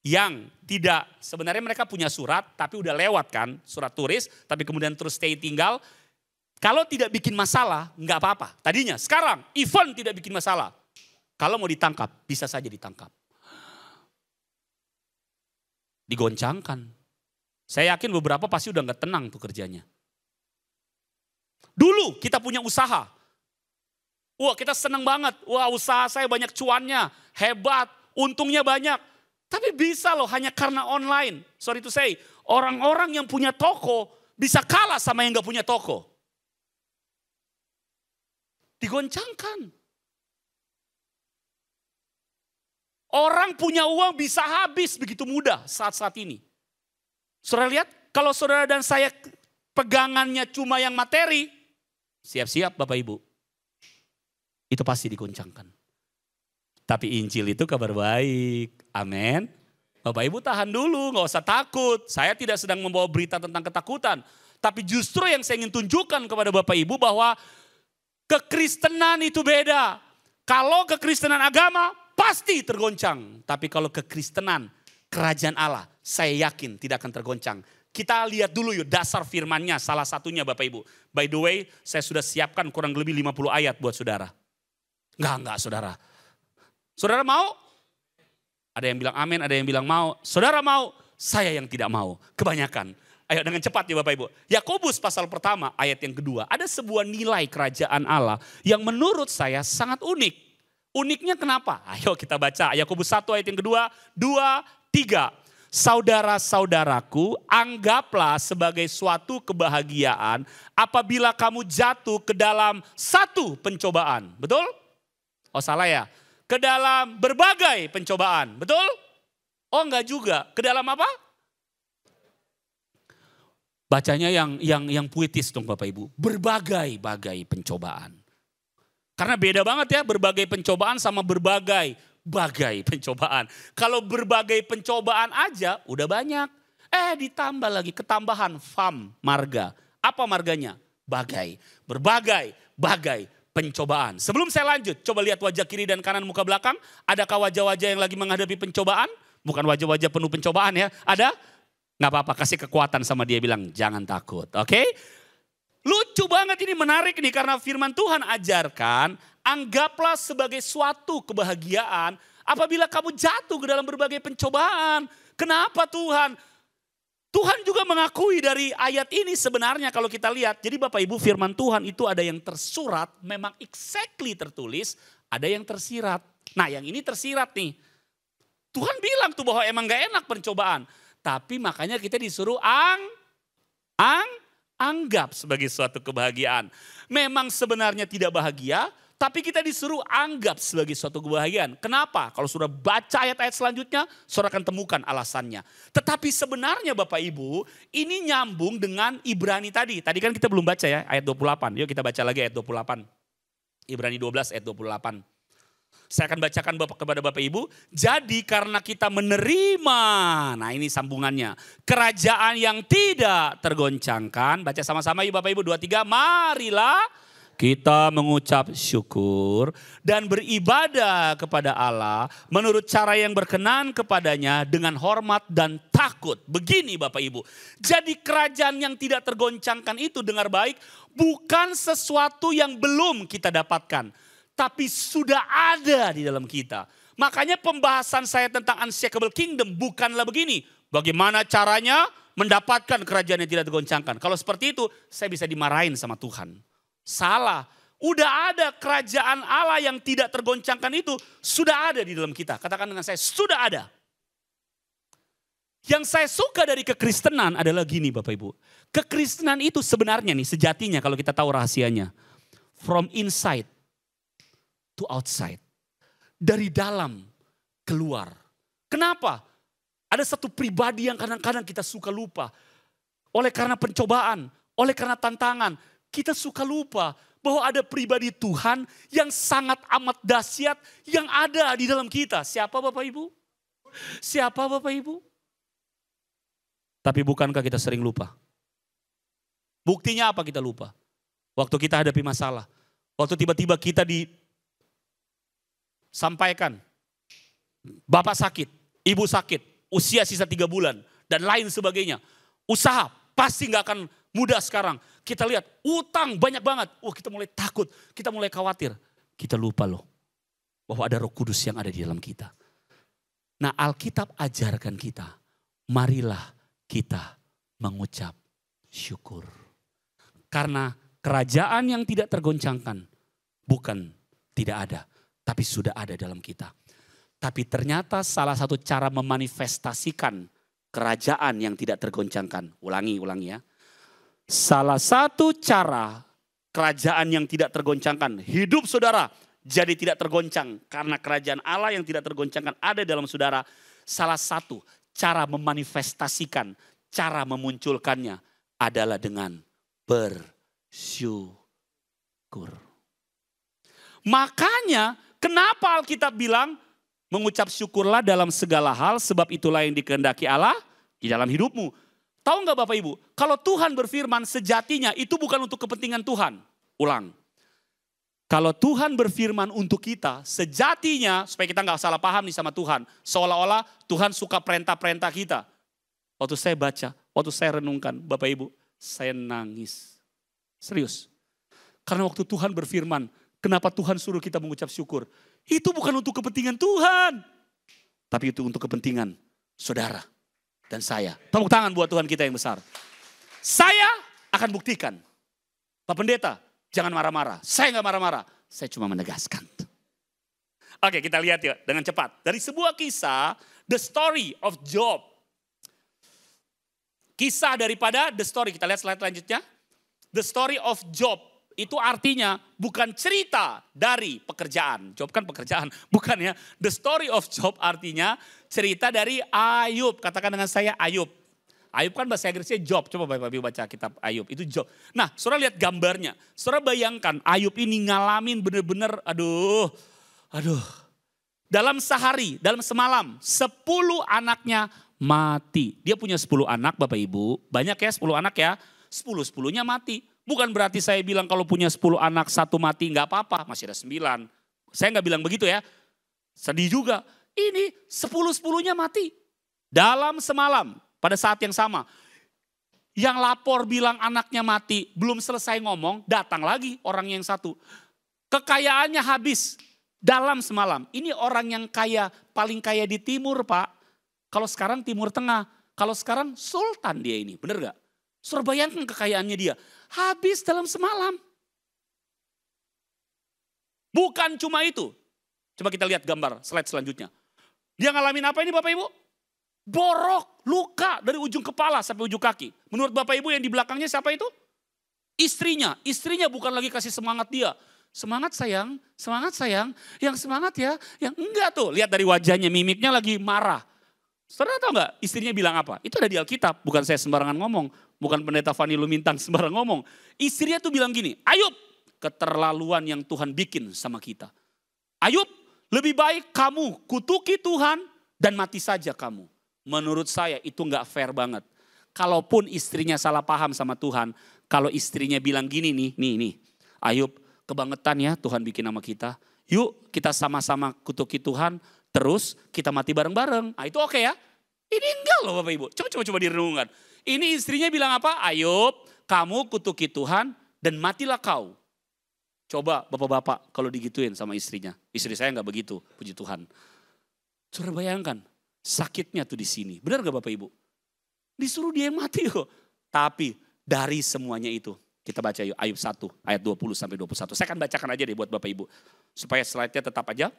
B: yang tidak, sebenarnya mereka punya surat tapi udah lewat kan, surat turis tapi kemudian terus stay tinggal. Kalau tidak bikin masalah nggak apa-apa. Tadinya, sekarang even tidak bikin masalah. Kalau mau ditangkap bisa saja ditangkap. Digoncangkan. Saya yakin beberapa pasti udah nggak tenang tuh kerjanya. Dulu kita punya usaha. Wah kita senang banget. Wah usaha saya banyak cuannya. Hebat. Untungnya banyak. Tapi bisa loh hanya karena online. Sorry to say. Orang-orang yang punya toko bisa kalah sama yang gak punya toko. Digoncangkan. Orang punya uang bisa habis begitu mudah saat-saat ini. Saudara lihat kalau saudara dan saya pegangannya cuma yang materi. Siap-siap Bapak Ibu. Itu pasti digoncangkan. Tapi Injil itu kabar baik. Amin. Bapak Ibu tahan dulu, gak usah takut. Saya tidak sedang membawa berita tentang ketakutan. Tapi justru yang saya ingin tunjukkan kepada Bapak Ibu bahwa kekristenan itu beda. Kalau kekristenan agama pasti tergoncang. Tapi kalau kekristenan kerajaan Allah saya yakin tidak akan tergoncang. Kita lihat dulu yuk dasar firmannya salah satunya Bapak Ibu. By the way saya sudah siapkan kurang lebih 50 ayat buat saudara. Enggak saudara. Saudara mau? Ada yang bilang amin, ada yang bilang mau. Saudara mau? Saya yang tidak mau. Kebanyakan. Ayo dengan cepat ya Bapak Ibu. Yakobus pasal pertama ayat yang kedua. Ada sebuah nilai kerajaan Allah yang menurut saya sangat unik. Uniknya kenapa? Ayo kita baca Yakobus 1 ayat yang kedua, 2, 3. Saudara-saudaraku, anggaplah sebagai suatu kebahagiaan apabila kamu jatuh ke dalam satu pencobaan. Betul? Oh salah ya. Ke dalam berbagai pencobaan. Betul? Oh enggak juga. Ke dalam apa? Bacanya yang puitis dong Bapak Ibu. Berbagai-bagai pencobaan. Karena beda banget ya berbagai pencobaan sama berbagai pencobaan. Kalau berbagai pencobaan aja udah banyak. Ditambah lagi ketambahan marga. Apa marganya? Bagai. Berbagai pencobaan. Sebelum saya lanjut, coba lihat wajah kiri dan kanan muka belakang. Adakah wajah-wajah yang lagi menghadapi pencobaan? Bukan wajah-wajah penuh pencobaan ya. Ada? Nggak apa-apa, kasih kekuatan sama dia, bilang jangan takut, oke? Lucu banget ini, menarik nih karena firman Tuhan ajarkan, anggaplah sebagai suatu kebahagiaan apabila kamu jatuh ke dalam berbagai pencobaan. Kenapa Tuhan? Tuhan juga mengakui dari ayat ini sebenarnya kalau kita lihat. Jadi Bapak Ibu, firman Tuhan itu ada yang tersurat, memang exactly tertulis, ada yang tersirat. Nah yang ini tersirat nih. Tuhan bilang tuh bahwa emang gak enak pencobaan. Tapi makanya kita disuruh anggap sebagai suatu kebahagiaan. Memang sebenarnya tidak bahagia, tapi kita disuruh anggap sebagai suatu kebahagiaan. Kenapa? Kalau sudah baca ayat-ayat selanjutnya, saudara akan temukan alasannya. Tetapi sebenarnya Bapak Ibu, ini nyambung dengan Ibrani tadi. Tadi kan kita belum baca ya, ayat 28. Yuk kita baca lagi ayat 28. Ibrani 12 ayat 28. Saya akan bacakan kepada Bapak Ibu. Jadi karena kita menerima, nah ini sambungannya. Kerajaan yang tidak tergoncangkan. Baca sama-sama yuk Bapak Ibu, 2, 3. Marilah kita mengucap syukur dan beribadah kepada Allah menurut cara yang berkenan kepadanya dengan hormat dan takut. Begini Bapak Ibu. Jadi kerajaan yang tidak tergoncangkan itu, dengar baik, bukan sesuatu yang belum kita dapatkan. Tapi sudah ada di dalam kita. Makanya pembahasan saya tentang unshakable kingdom bukanlah begini. Bagaimana caranya mendapatkan kerajaan yang tidak tergoncangkan. Kalau seperti itu saya bisa dimarahin sama Tuhan. Salah. Udah ada kerajaan Allah yang tidak tergoncangkan itu. Sudah ada di dalam kita. Katakan dengan saya, sudah ada. Yang saya suka dari kekristenan adalah gini Bapak Ibu. Kekristenan itu sebenarnya nih sejatinya kalau kita tahu rahasianya. From inside to outside. Dari dalam keluar. Kenapa? Ada satu pribadi yang kadang-kadang kita suka lupa. Oleh karena pencobaan, oleh karena tantangan, kita suka lupa bahwa ada pribadi Tuhan yang sangat amat dahsyat yang ada di dalam kita. Siapa Bapak Ibu? Siapa Bapak Ibu? Tapi bukankah kita sering lupa? Buktinya apa kita lupa? Waktu kita hadapi masalah. Waktu tiba-tiba kita sampaikan, bapak sakit, ibu sakit, usia sisa 3 bulan, dan lain sebagainya. Usaha pasti gak akan mudah sekarang. Kita lihat utang banyak banget. Kita mulai takut, kita mulai khawatir. Kita lupa loh bahwa ada Roh Kudus yang ada di dalam kita. Nah Alkitab ajarkan kita, marilah kita mengucap syukur. Karena kerajaan yang tidak tergoncangkan bukan tidak ada. Tapi sudah ada dalam kita. Tapi ternyata salah satu cara memanifestasikan kerajaan yang tidak tergoncangkan. Ulangi ya. Salah satu cara kerajaan yang tidak tergoncangkan. Hidup saudara jadi tidak tergoncang. Karena kerajaan Allah yang tidak tergoncangkan ada dalam saudara. Salah satu cara memanifestasikan, cara memunculkannya adalah dengan bersyukur. Makanya kenapa Alkitab bilang mengucap syukurlah dalam segala hal sebab itulah yang dikehendaki Allah di dalam hidupmu. Tahu nggak Bapak Ibu? Kalau Tuhan berfirman sejatinya itu bukan untuk kepentingan Tuhan. Ulang. Kalau Tuhan berfirman untuk kita sejatinya supaya kita nggak salah paham nih sama Tuhan. Seolah-olah Tuhan suka perintah-perintah kita. Waktu saya baca, waktu saya renungkan Bapak Ibu, saya nangis. Serius. Karena waktu Tuhan berfirman, kenapa Tuhan suruh kita mengucap syukur? Itu bukan untuk kepentingan Tuhan. Tapi itu untuk kepentingan saudara dan saya. Tepuk tangan buat Tuhan kita yang besar. Saya akan buktikan. Pak Pendeta, jangan marah-marah. Saya nggak marah-marah. Saya cuma menegaskan. Oke, kita lihat ya dengan cepat. Dari sebuah kisah, the story of Job. Kisah daripada the story. Kita lihat slide selanjutnya. The story of Job. Itu artinya bukan cerita dari pekerjaan. Job kan pekerjaan, bukan ya. The story of Job artinya cerita dari Ayub. Katakan dengan saya Ayub. Ayub kan bahasa Inggrisnya Job. Coba Bapak Ibu baca kitab Ayub, itu Job. Nah, saudara lihat gambarnya. Saudara bayangkan Ayub ini ngalamin bener-bener aduh. Dalam sehari, dalam semalam 10 anaknya mati. Dia punya 10 anak Bapak Ibu. Banyak ya 10 anak ya. 10-10-nya mati. Bukan berarti saya bilang kalau punya 10 anak 1 mati nggak apa-apa, masih ada 9. Saya nggak bilang begitu ya. Sedih juga. Ini 10-10-nya mati. Dalam semalam, pada saat yang sama. Yang lapor bilang anaknya mati, belum selesai ngomong, datang lagi orang yang satu. Kekayaannya habis dalam semalam. Ini orang yang kaya, paling kaya di timur Pak. Kalau sekarang Timur Tengah, kalau sekarang sultan dia ini, bener gak? Saudara bayangkan kekayaannya dia. Habis dalam semalam. Bukan cuma itu. Coba kita lihat gambar slide selanjutnya. Dia ngalamin apa ini Bapak Ibu? Borok, luka dari ujung kepala sampai ujung kaki. Menurut Bapak Ibu yang di belakangnya siapa itu? Istrinya. Istrinya bukan lagi kasih semangat dia. Semangat sayang, yang semangat ya. Yang enggak tuh, lihat dari wajahnya, mimiknya lagi marah. Saudara tahu nggak istrinya bilang apa? Itu ada di Alkitab, bukan saya sembarangan ngomong. Bukan pendeta Fani Lumintang sembarang ngomong. Istrinya tuh bilang gini, Ayub, keterlaluan yang Tuhan bikin sama kita. Ayub, lebih baik kamu kutuki Tuhan dan mati saja kamu. Menurut saya itu nggak fair banget. Kalaupun istrinya salah paham sama Tuhan, kalau istrinya bilang gini nih, Ayub, kebangetan ya Tuhan bikin sama kita. Yuk kita sama-sama kutuki Tuhan, terus kita mati bareng-bareng. Nah itu oke ya. Ini enggak loh Bapak Ibu. Coba direnungkan. Ini istrinya bilang apa? Ayub, kamu kutuki Tuhan dan matilah kau. Coba bapak-bapak kalau digituin sama istrinya. Istri saya enggak begitu, puji Tuhan. Saudara bayangkan, sakitnya tuh di sini. Benar gak Bapak Ibu? Disuruh dia yang mati kok. Tapi dari semuanya itu, kita baca yuk Ayub 1 ayat 20 sampai 21. Saya akan bacakan aja deh buat Bapak Ibu. Supaya slide-nya tetap aja.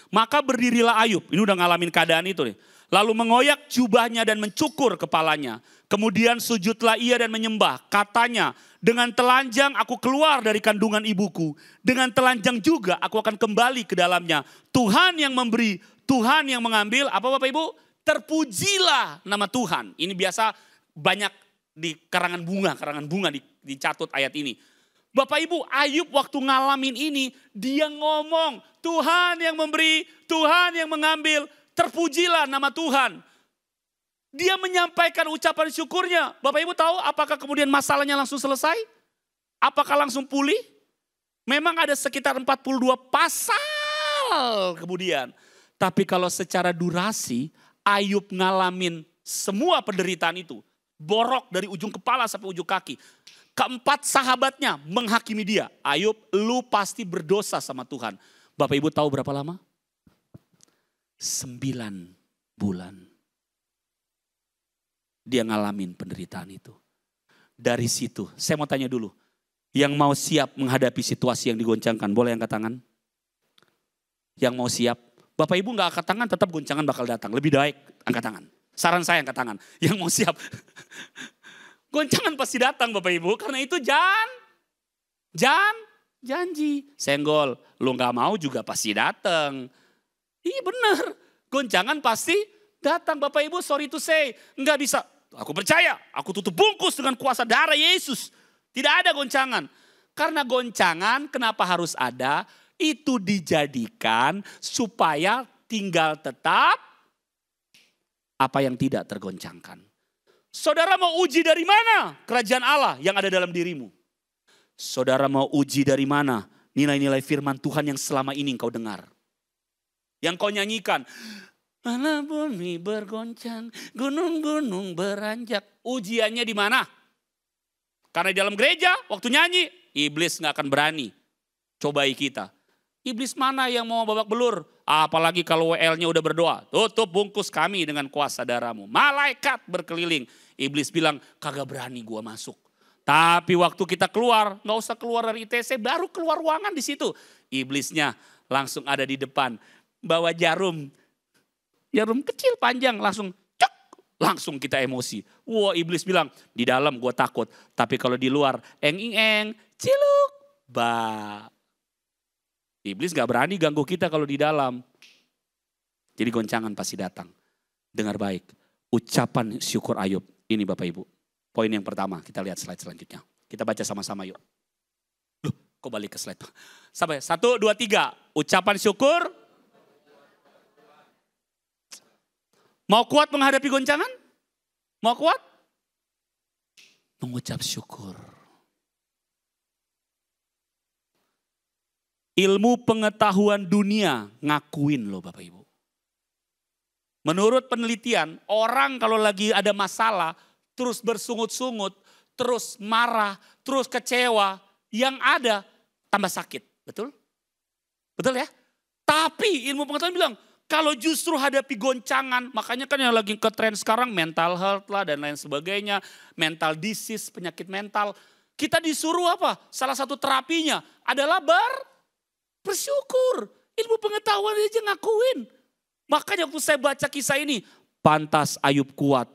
B: Maka berdirilah Ayub, ini udah ngalamin keadaan itu nih. Lalu mengoyak jubahnya dan mencukur kepalanya. Kemudian sujudlah ia dan menyembah. Katanya, dengan telanjang aku keluar dari kandungan ibuku. Dengan telanjang juga aku akan kembali ke dalamnya. Tuhan yang memberi, Tuhan yang mengambil. Apa Bapak Ibu? Terpujilah nama Tuhan. Ini biasa banyak di karangan bunga dicatut ayat ini. Bapak Ibu, Ayub waktu ngalamin ini, dia ngomong, Tuhan yang memberi, Tuhan yang mengambil, terpujilah nama Tuhan. Dia menyampaikan ucapan syukurnya. Bapak Ibu tahu apakah kemudian masalahnya langsung selesai? Apakah langsung pulih? Memang ada sekitar 42 pasal kemudian. Tapi kalau secara durasi, Ayub ngalamin semua penderitaan itu. Borok dari ujung kepala sampai ujung kaki. Keempat sahabatnya menghakimi dia. Ayub, lu pasti berdosa sama Tuhan. Bapak Ibu tahu berapa lama? 9 bulan. Dia ngalamin penderitaan itu. Dari situ, saya mau tanya dulu. Yang mau siap menghadapi situasi yang digoncangkan, boleh angkat tangan? Yang mau siap. Bapak Ibu gak angkat tangan, tetap goncangan bakal datang. Lebih baik angkat tangan. Saran saya angkat tangan. Yang mau siap. Goncangan pasti datang Bapak Ibu, karena itu janji. Senggol, lu gak mau juga pasti datang. Iya benar, goncangan pasti datang. Bapak Ibu sorry to say, gak bisa. Aku percaya, aku tutup bungkus dengan kuasa darah Yesus. Tidak ada goncangan. Karena goncangan kenapa harus ada, itu dijadikan supaya tinggal tetap apa yang tidak tergoncangkan. Saudara mau uji dari mana kerajaan Allah yang ada dalam dirimu? Saudara mau uji dari mana nilai-nilai firman Tuhan yang selama ini engkau dengar? Yang kau nyanyikan. Mana bumi bergoncang, gunung-gunung beranjak. Ujiannya di mana? Karena di dalam gereja waktu nyanyi, iblis gak akan berani cobai kita. Iblis mana yang mau babak belur? Apalagi kalau WL-nya udah berdoa. Tutup bungkus kami dengan kuasa darahmu. Malaikat berkeliling. Iblis bilang, kagak berani gua masuk. Tapi waktu kita keluar, gak usah keluar dari ITC, baru keluar ruangan di situ. Iblisnya langsung ada di depan. Bawa jarum. Jarum kecil panjang langsung cek. Langsung kita emosi. Wah, iblis bilang, di dalam gua takut. Tapi kalau di luar, eng-eng, ciluk. Iblis gak berani ganggu kita kalau di dalam. Jadi goncangan pasti datang. Dengar baik, ucapan syukur Ayub. Ini Bapak Ibu, poin yang pertama, kita lihat slide selanjutnya. Kita baca sama-sama yuk. Loh, kok balik ke slide? Sampai 1, 2, 3, ucapan syukur. Mau kuat menghadapi goncangan? Mau kuat? Mengucap syukur. Ilmu pengetahuan dunia ngakuin loh Bapak Ibu. Menurut penelitian, orang kalau lagi ada masalah, terus bersungut-sungut, terus marah, terus kecewa, yang ada tambah sakit. Betul? Betul ya? Tapi ilmu pengetahuan bilang, kalau justru hadapi goncangan, makanya kan yang lagi ke tren sekarang mental health lah dan lain sebagainya, mental disease, penyakit mental. Kita disuruh apa? Salah satu terapinya adalah bersyukur. Ilmu pengetahuan aja ngakuin. Makanya waktu saya baca kisah ini, pantas Ayub kuat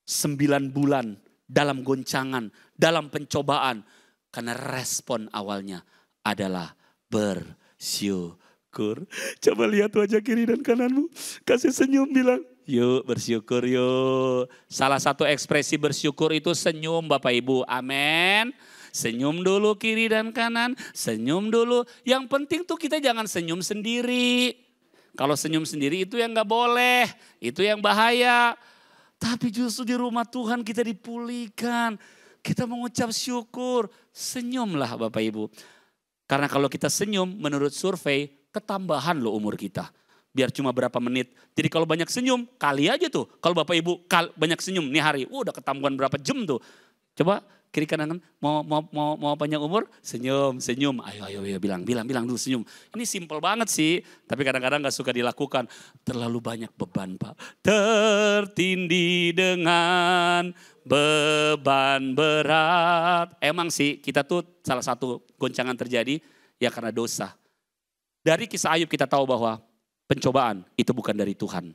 B: 9 bulan dalam goncangan, dalam pencobaan. Karena respon awalnya adalah bersyukur. Coba lihat wajah kiri dan kananmu, kasih senyum bilang, yuk bersyukur yuk. Salah satu ekspresi bersyukur itu senyum Bapak Ibu, amin. Senyum dulu kiri dan kanan, senyum dulu. Yang penting tuh kita jangan senyum sendiri. Kalau senyum sendiri itu yang gak boleh, itu yang bahaya. Tapi justru di rumah Tuhan kita dipulihkan. Kita mengucap syukur, senyumlah Bapak Ibu. Karena kalau kita senyum menurut survei, ketambahan loh umur kita. Biar cuma berapa menit. Jadi kalau banyak senyum, kali aja tuh. Kalau Bapak Ibu banyak senyum nih hari, udah ketambahan berapa jam tuh. Coba kiri kanan mau panjang umur, senyum. Ayo bilang dulu senyum. Ini simple banget sih, tapi kadang-kadang gak suka dilakukan. Terlalu banyak beban Pak. Tertindih dengan beban berat. Emang sih kita tuh salah satu goncangan terjadi ya karena dosa. Dari kisah Ayub kita tahu bahwa pencobaan itu bukan dari Tuhan.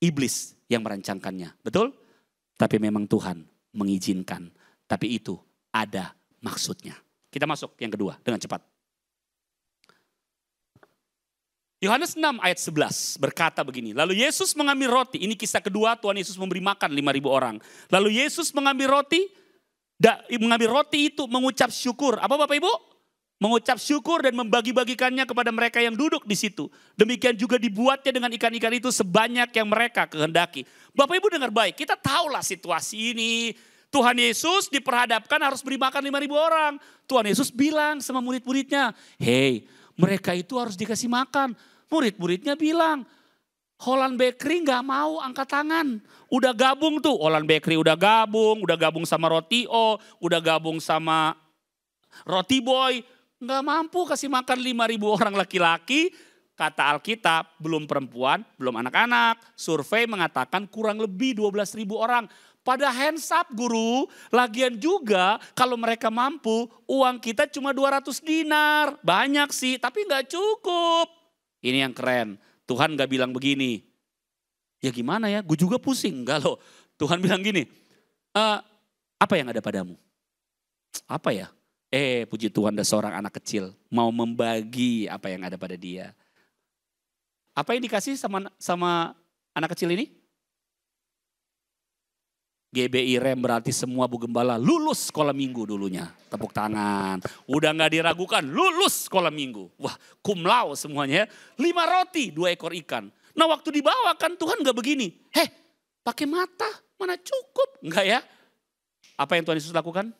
B: Iblis yang merancangkannya, betul? Tapi memang Tuhan mengizinkan. Tapi itu ada maksudnya. Kita masuk yang kedua dengan cepat. Yohanes 6 ayat 11 berkata begini. Lalu Yesus mengambil roti. Ini kisah kedua Tuhan Yesus memberi makan 5.000 orang. Lalu Yesus mengambil roti itu mengucap syukur. Apa Bapak Ibu? Mengucap syukur dan membagi-bagikannya kepada mereka yang duduk di situ. Demikian juga dibuatnya dengan ikan-ikan itu sebanyak yang mereka kehendaki. Bapak Ibu dengar baik, kita tahulah situasi ini. Tuhan Yesus diperhadapkan harus beri makan 5.000 orang. Tuhan Yesus bilang sama murid-muridnya, hey mereka itu harus dikasih makan. Murid-muridnya bilang, Holland Bakery gak mau angkat tangan. Udah gabung tuh, Holland Bakery udah gabung sama Roti-O, udah gabung sama Roti Boy. Gak mampu kasih makan 5.000 orang laki-laki. Kata Alkitab, belum perempuan, belum anak-anak. Survei mengatakan kurang lebih 12.000 orang. Pada hands up guru, lagian juga kalau mereka mampu uang kita cuma 200 dinar. Banyak sih tapi gak cukup. Ini yang keren, Tuhan gak bilang begini. Ya gimana ya, gue juga pusing. Enggak loh, Tuhan bilang gini, apa yang ada padamu? Apa ya? Puji Tuhan ada seorang anak kecil mau membagi apa yang ada pada dia. Apa yang dikasih sama anak kecil ini? GBI Rem berarti semua Bu Gembala lulus sekolah minggu dulunya. Tepuk tangan. Udah gak diragukan, lulus sekolah minggu. Wah, cum laude semuanya. 5 roti, 2 ekor ikan. Nah waktu dibawakan Tuhan gak begini. Pakai mata, mana cukup. Enggak ya. Apa yang Tuhan Yesus lakukan?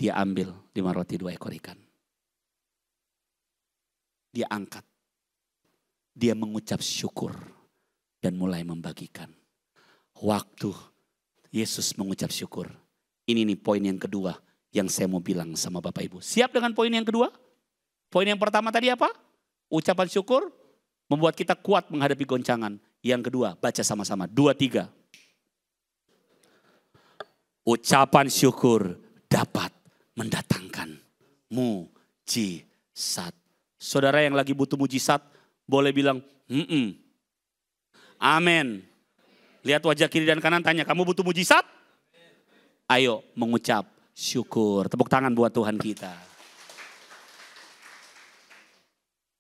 B: Dia ambil 5 roti, 2 ekor ikan. Dia angkat. Dia mengucap syukur. Dan mulai membagikan. Waktu Yesus mengucap syukur. Ini nih poin yang kedua yang saya mau bilang sama Bapak Ibu. Siap dengan poin yang kedua? Poin yang pertama tadi apa? Ucapan syukur membuat kita kuat menghadapi goncangan. Yang kedua, baca sama-sama. 2, 3. Ucapan syukur dapat mendatangkan mujizat. Saudara yang lagi butuh mujizat, boleh bilang, amin. Lihat wajah kiri dan kanan, tanya, kamu butuh mujizat? Ayo mengucap syukur. Tepuk tangan buat Tuhan kita.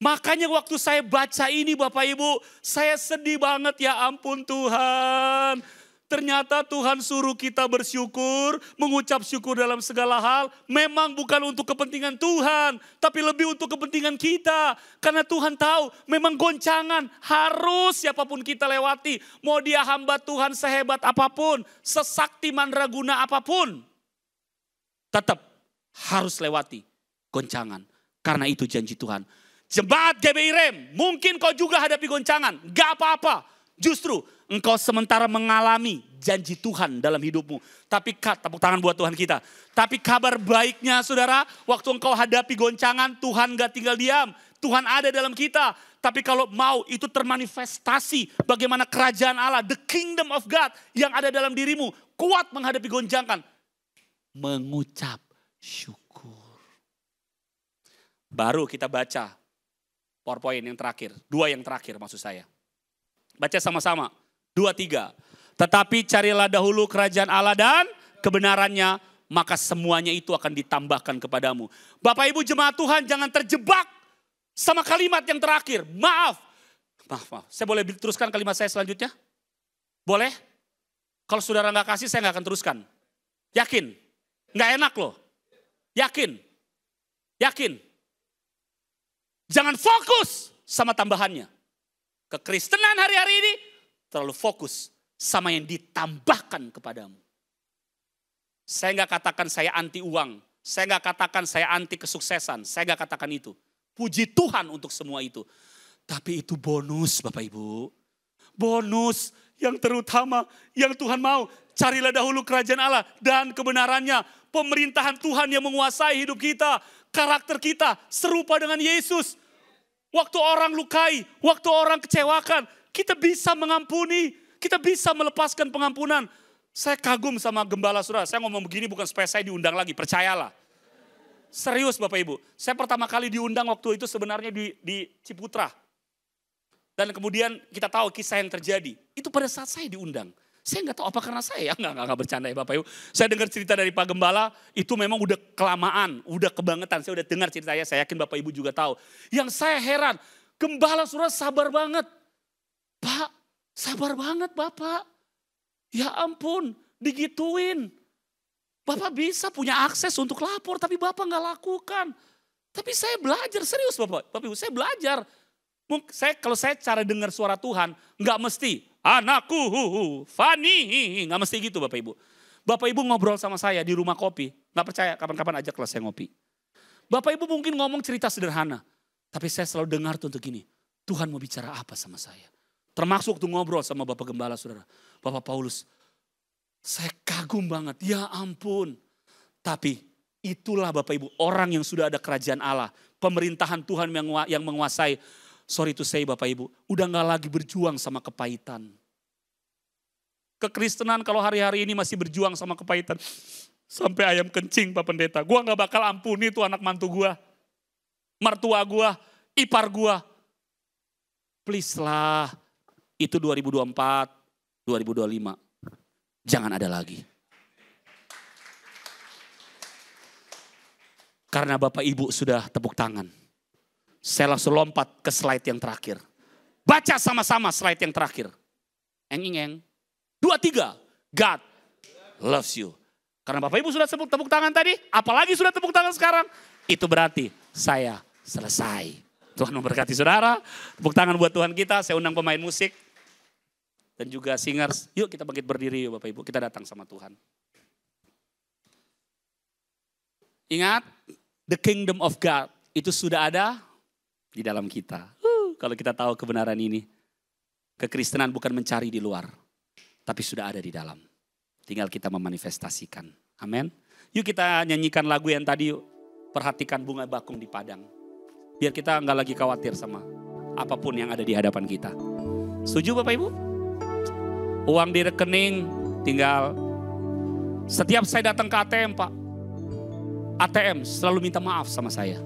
B: Makanya waktu saya baca ini Bapak Ibu, saya sedih banget, ya ampun Tuhan. Ternyata Tuhan suruh kita bersyukur, mengucap syukur dalam segala hal. Memang bukan untuk kepentingan Tuhan, tapi lebih untuk kepentingan kita. Karena Tuhan tahu memang goncangan harus siapapun kita lewati. Mau dia hamba Tuhan sehebat apapun, sesakti mandraguna apapun. Tetap harus lewati goncangan. Karena itu janji Tuhan. Jemaat GBI Rem, mungkin kau juga hadapi goncangan. Gak apa-apa. Justru engkau sementara mengalami janji Tuhan dalam hidupmu. Tapi tepuk tangan buat Tuhan kita. Tapi kabar baiknya saudara, waktu engkau hadapi goncangan, Tuhan gak tinggal diam. Tuhan ada dalam kita. Tapi kalau mau itu termanifestasi bagaimana kerajaan Allah, the kingdom of God yang ada dalam dirimu. Kuat menghadapi goncangan. Mengucap syukur. Baru kita baca PowerPoint yang terakhir. 2 yang terakhir maksud saya. Baca sama-sama. 2, 3. Tetapi carilah dahulu kerajaan Allah dan kebenarannya, maka semuanya itu akan ditambahkan kepadamu. Bapak Ibu jemaat Tuhan, jangan terjebak sama kalimat yang terakhir. Maaf. Saya boleh teruskan kalimat saya selanjutnya? Boleh? Kalau saudara gak kasih, saya gak akan teruskan. Yakin? Gak enak loh. Yakin? Yakin? Jangan fokus sama tambahannya. Kekristenan hari-hari ini terlalu fokus sama yang ditambahkan kepadamu. Saya gak katakan saya anti uang. Saya gak katakan saya anti kesuksesan. Saya gak katakan itu. Puji Tuhan untuk semua itu. Tapi itu bonus Bapak Ibu. Bonus yang terutama yang Tuhan mau. Carilah dahulu kerajaan Allah dan kebenarannya. Pemerintahan Tuhan yang menguasai hidup kita. Karakter kita serupa dengan Yesus. Waktu orang lukai, waktu orang kecewakan, kita bisa mengampuni, kita bisa melepaskan pengampunan. Saya kagum sama gembala saudara, saya ngomong begini bukan supaya saya diundang lagi, percayalah. Serius Bapak Ibu, saya pertama kali diundang waktu itu sebenarnya di Ciputra. Dan kemudian kita tahu kisah yang terjadi, itu pada saat saya diundang. Saya nggak tahu apa karena saya, nggak bercanda ya Bapak Ibu. Saya dengar cerita dari Pak Gembala, itu memang udah kelamaan, udah kebangetan. Saya udah dengar ceritanya, saya yakin Bapak Ibu juga tahu. Yang saya heran, Gembala saudara sabar banget. Pak, sabar banget Bapak. Ya ampun, digituin. Bapak bisa punya akses untuk lapor, tapi Bapak nggak lakukan. Tapi saya belajar, serius Bapak Ibu, saya belajar. Kalau saya cara dengar suara Tuhan, nggak mesti. Anakku, Fani, nggak mesti gitu Bapak Ibu. Bapak Ibu ngobrol sama saya di rumah kopi, nggak percaya kapan-kapan ajaklah saya ngopi. Bapak Ibu mungkin ngomong cerita sederhana, tapi saya selalu dengar tuh untuk gini, Tuhan mau bicara apa sama saya. Termasuk waktu ngobrol sama Bapak Gembala saudara, Bapak Paulus, saya kagum banget, ya ampun. Tapi itulah Bapak Ibu, orang yang sudah ada kerajaan Allah, pemerintahan Tuhan yang menguasai. Sorry to say Bapak Ibu, udah gak lagi berjuang sama kepahitan. Kekristenan kalau hari-hari ini masih berjuang sama kepahitan. Sampai ayam kencing Pak Pendeta. Gua gak bakal ampuni tuh anak mantu gua. Mertua gua, ipar gua. Please lah, itu 2024, 2025. Jangan ada lagi. Karena Bapak Ibu sudah tepuk tangan. Saya langsung lompat ke slide yang terakhir. Baca sama-sama slide yang terakhir. Eng-eng. 2, 3. God loves you. Karena Bapak Ibu sudah tepuk tangan tadi, apalagi sudah tepuk tangan sekarang. Itu berarti saya selesai. Tuhan memberkati saudara. Tepuk tangan buat Tuhan kita. Saya undang pemain musik. Dan juga singers. Yuk kita bangkit berdiri yuk Bapak Ibu. Kita datang sama Tuhan. Ingat, the kingdom of God itu sudah ada di dalam kita. Kalau kita tahu kebenaran ini, kekristenan bukan mencari di luar, tapi sudah ada di dalam. Tinggal kita memanifestasikan. Amin. Yuk kita nyanyikan lagu yang tadi, yuk. Perhatikan bunga bakung di padang. Biar kita nggak lagi khawatir sama apapun yang ada di hadapan kita. Setuju Bapak Ibu? Uang di rekening tinggal. Setiap saya datang ke ATM Pak, ATM selalu minta maaf sama saya.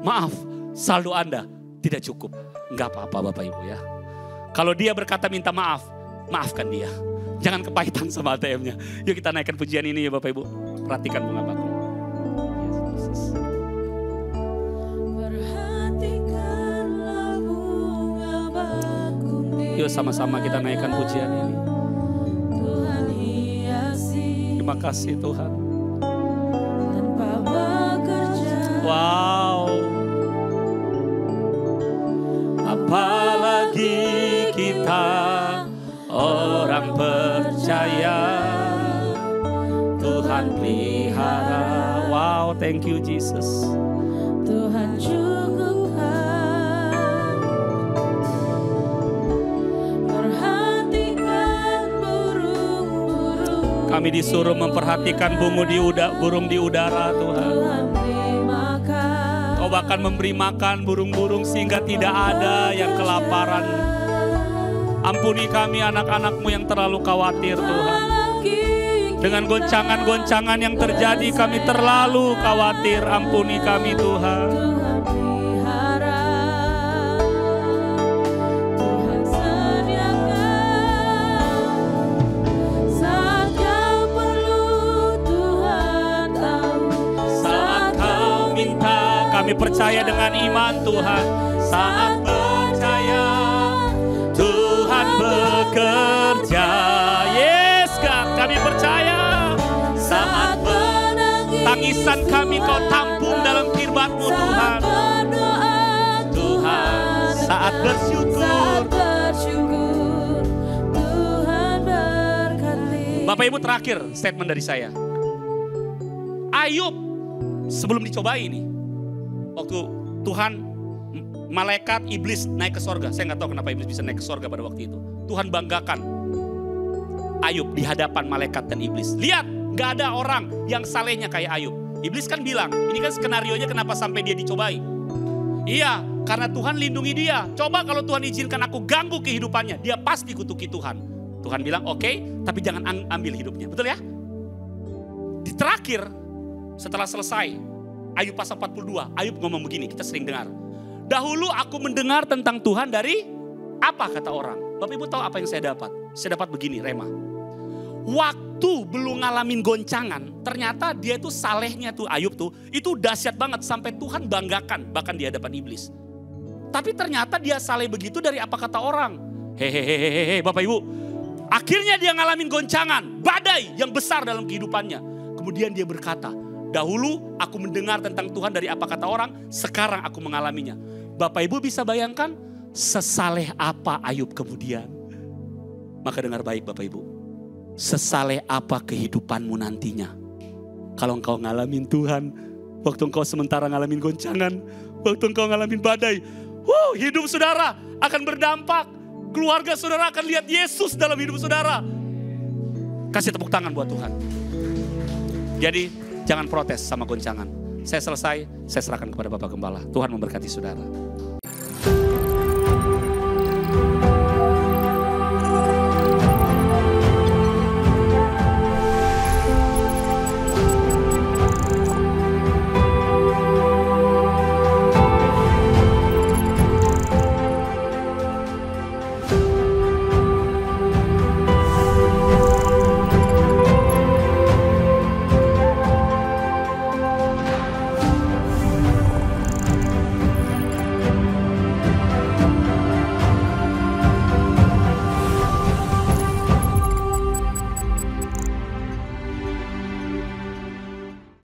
B: Maaf, saldo Anda tidak cukup. Enggak apa-apa Bapak Ibu ya. Kalau dia berkata minta maaf, maafkan dia. Jangan kepahitan sama ATM-nya. Yuk kita naikkan pujian ini ya Bapak Ibu. Perhatikan bunga bakung. Yuk sama-sama kita naikkan pujian ini.
A: Tuhan hiasi.
B: Terima kasih Tuhan.
A: Tanpa bekerja.
B: Wow. Apalagi kita orang percaya, Tuhan pelihara. Wow, thank you Jesus.
A: Tuhan cukupkan. Perhatikan burung-burung.
B: Kami disuruh memperhatikan burung di udara Tuhan.
A: Tuhan beri makan.
B: Kau bahkan memberi makan burung-burung sehingga tidak ada yang kelaparan. Ampuni kami anak-anak-Mu yang terlalu khawatir Tuhan. Dengan goncangan-goncangan yang terjadi kami terlalu khawatir. Ampuni kami Tuhan.
A: Tuhan pelihara. Tuhan sediakan. Saat kau perlu Tuhan tahu.
B: Saat kau minta kami percaya dengan iman Tuhan. Saat percaya Tuhan bekerja. Yes God, kami percaya. Saat tangisan kami kau tampung dalam firman-Mu Tuhan. Tuhan, saat bersyukur.
A: Tuhan berkati.
B: Bapak Ibu terakhir statement dari saya. Ayub sebelum dicobai ini. Waktu Tuhan, malaikat iblis naik ke sorga. Saya nggak tahu kenapa iblis bisa naik ke sorga pada waktu itu. Tuhan banggakan Ayub di hadapan malaikat dan iblis. Lihat, nggak ada orang yang salehnya kayak Ayub. Iblis kan bilang, ini kan skenarionya kenapa sampai dia dicobai. Iya, karena Tuhan lindungi dia. Coba kalau Tuhan izinkan aku ganggu kehidupannya, dia pasti kutuki Tuhan. Tuhan bilang, oke, tapi jangan ambil hidupnya. Betul ya? Di terakhir, setelah selesai, Ayub pasal 42, Ayub ngomong begini, kita sering dengar. Dahulu aku mendengar tentang Tuhan dari apa kata orang. Bapak Ibu tahu apa yang saya dapat? Saya dapat begini, Rema. Waktu belum ngalamin goncangan, ternyata dia tuh salehnya tuh Ayub tuh, itu dahsyat banget sampai Tuhan banggakan bahkan di hadapan iblis. Tapi ternyata dia saleh begitu dari apa kata orang. Hehehehe Bapak Ibu. Akhirnya dia ngalamin goncangan, badai yang besar dalam kehidupannya. Kemudian dia berkata, dahulu aku mendengar tentang Tuhan dari apa kata orang, sekarang aku mengalaminya. Bapak Ibu bisa bayangkan sesaleh apa Ayub kemudian. Maka dengar baik Bapak Ibu. Sesaleh apa kehidupanmu nantinya. Kalau engkau ngalamin Tuhan, waktu engkau sementara ngalamin goncangan, waktu engkau ngalamin badai, hidup saudara akan berdampak. Keluarga saudara akan lihat Yesus dalam hidup saudara. Kasih tepuk tangan buat Tuhan. Jadi jangan protes sama goncangan. Saya selesai, saya serahkan kepada Bapak Gembala. Tuhan memberkati saudara.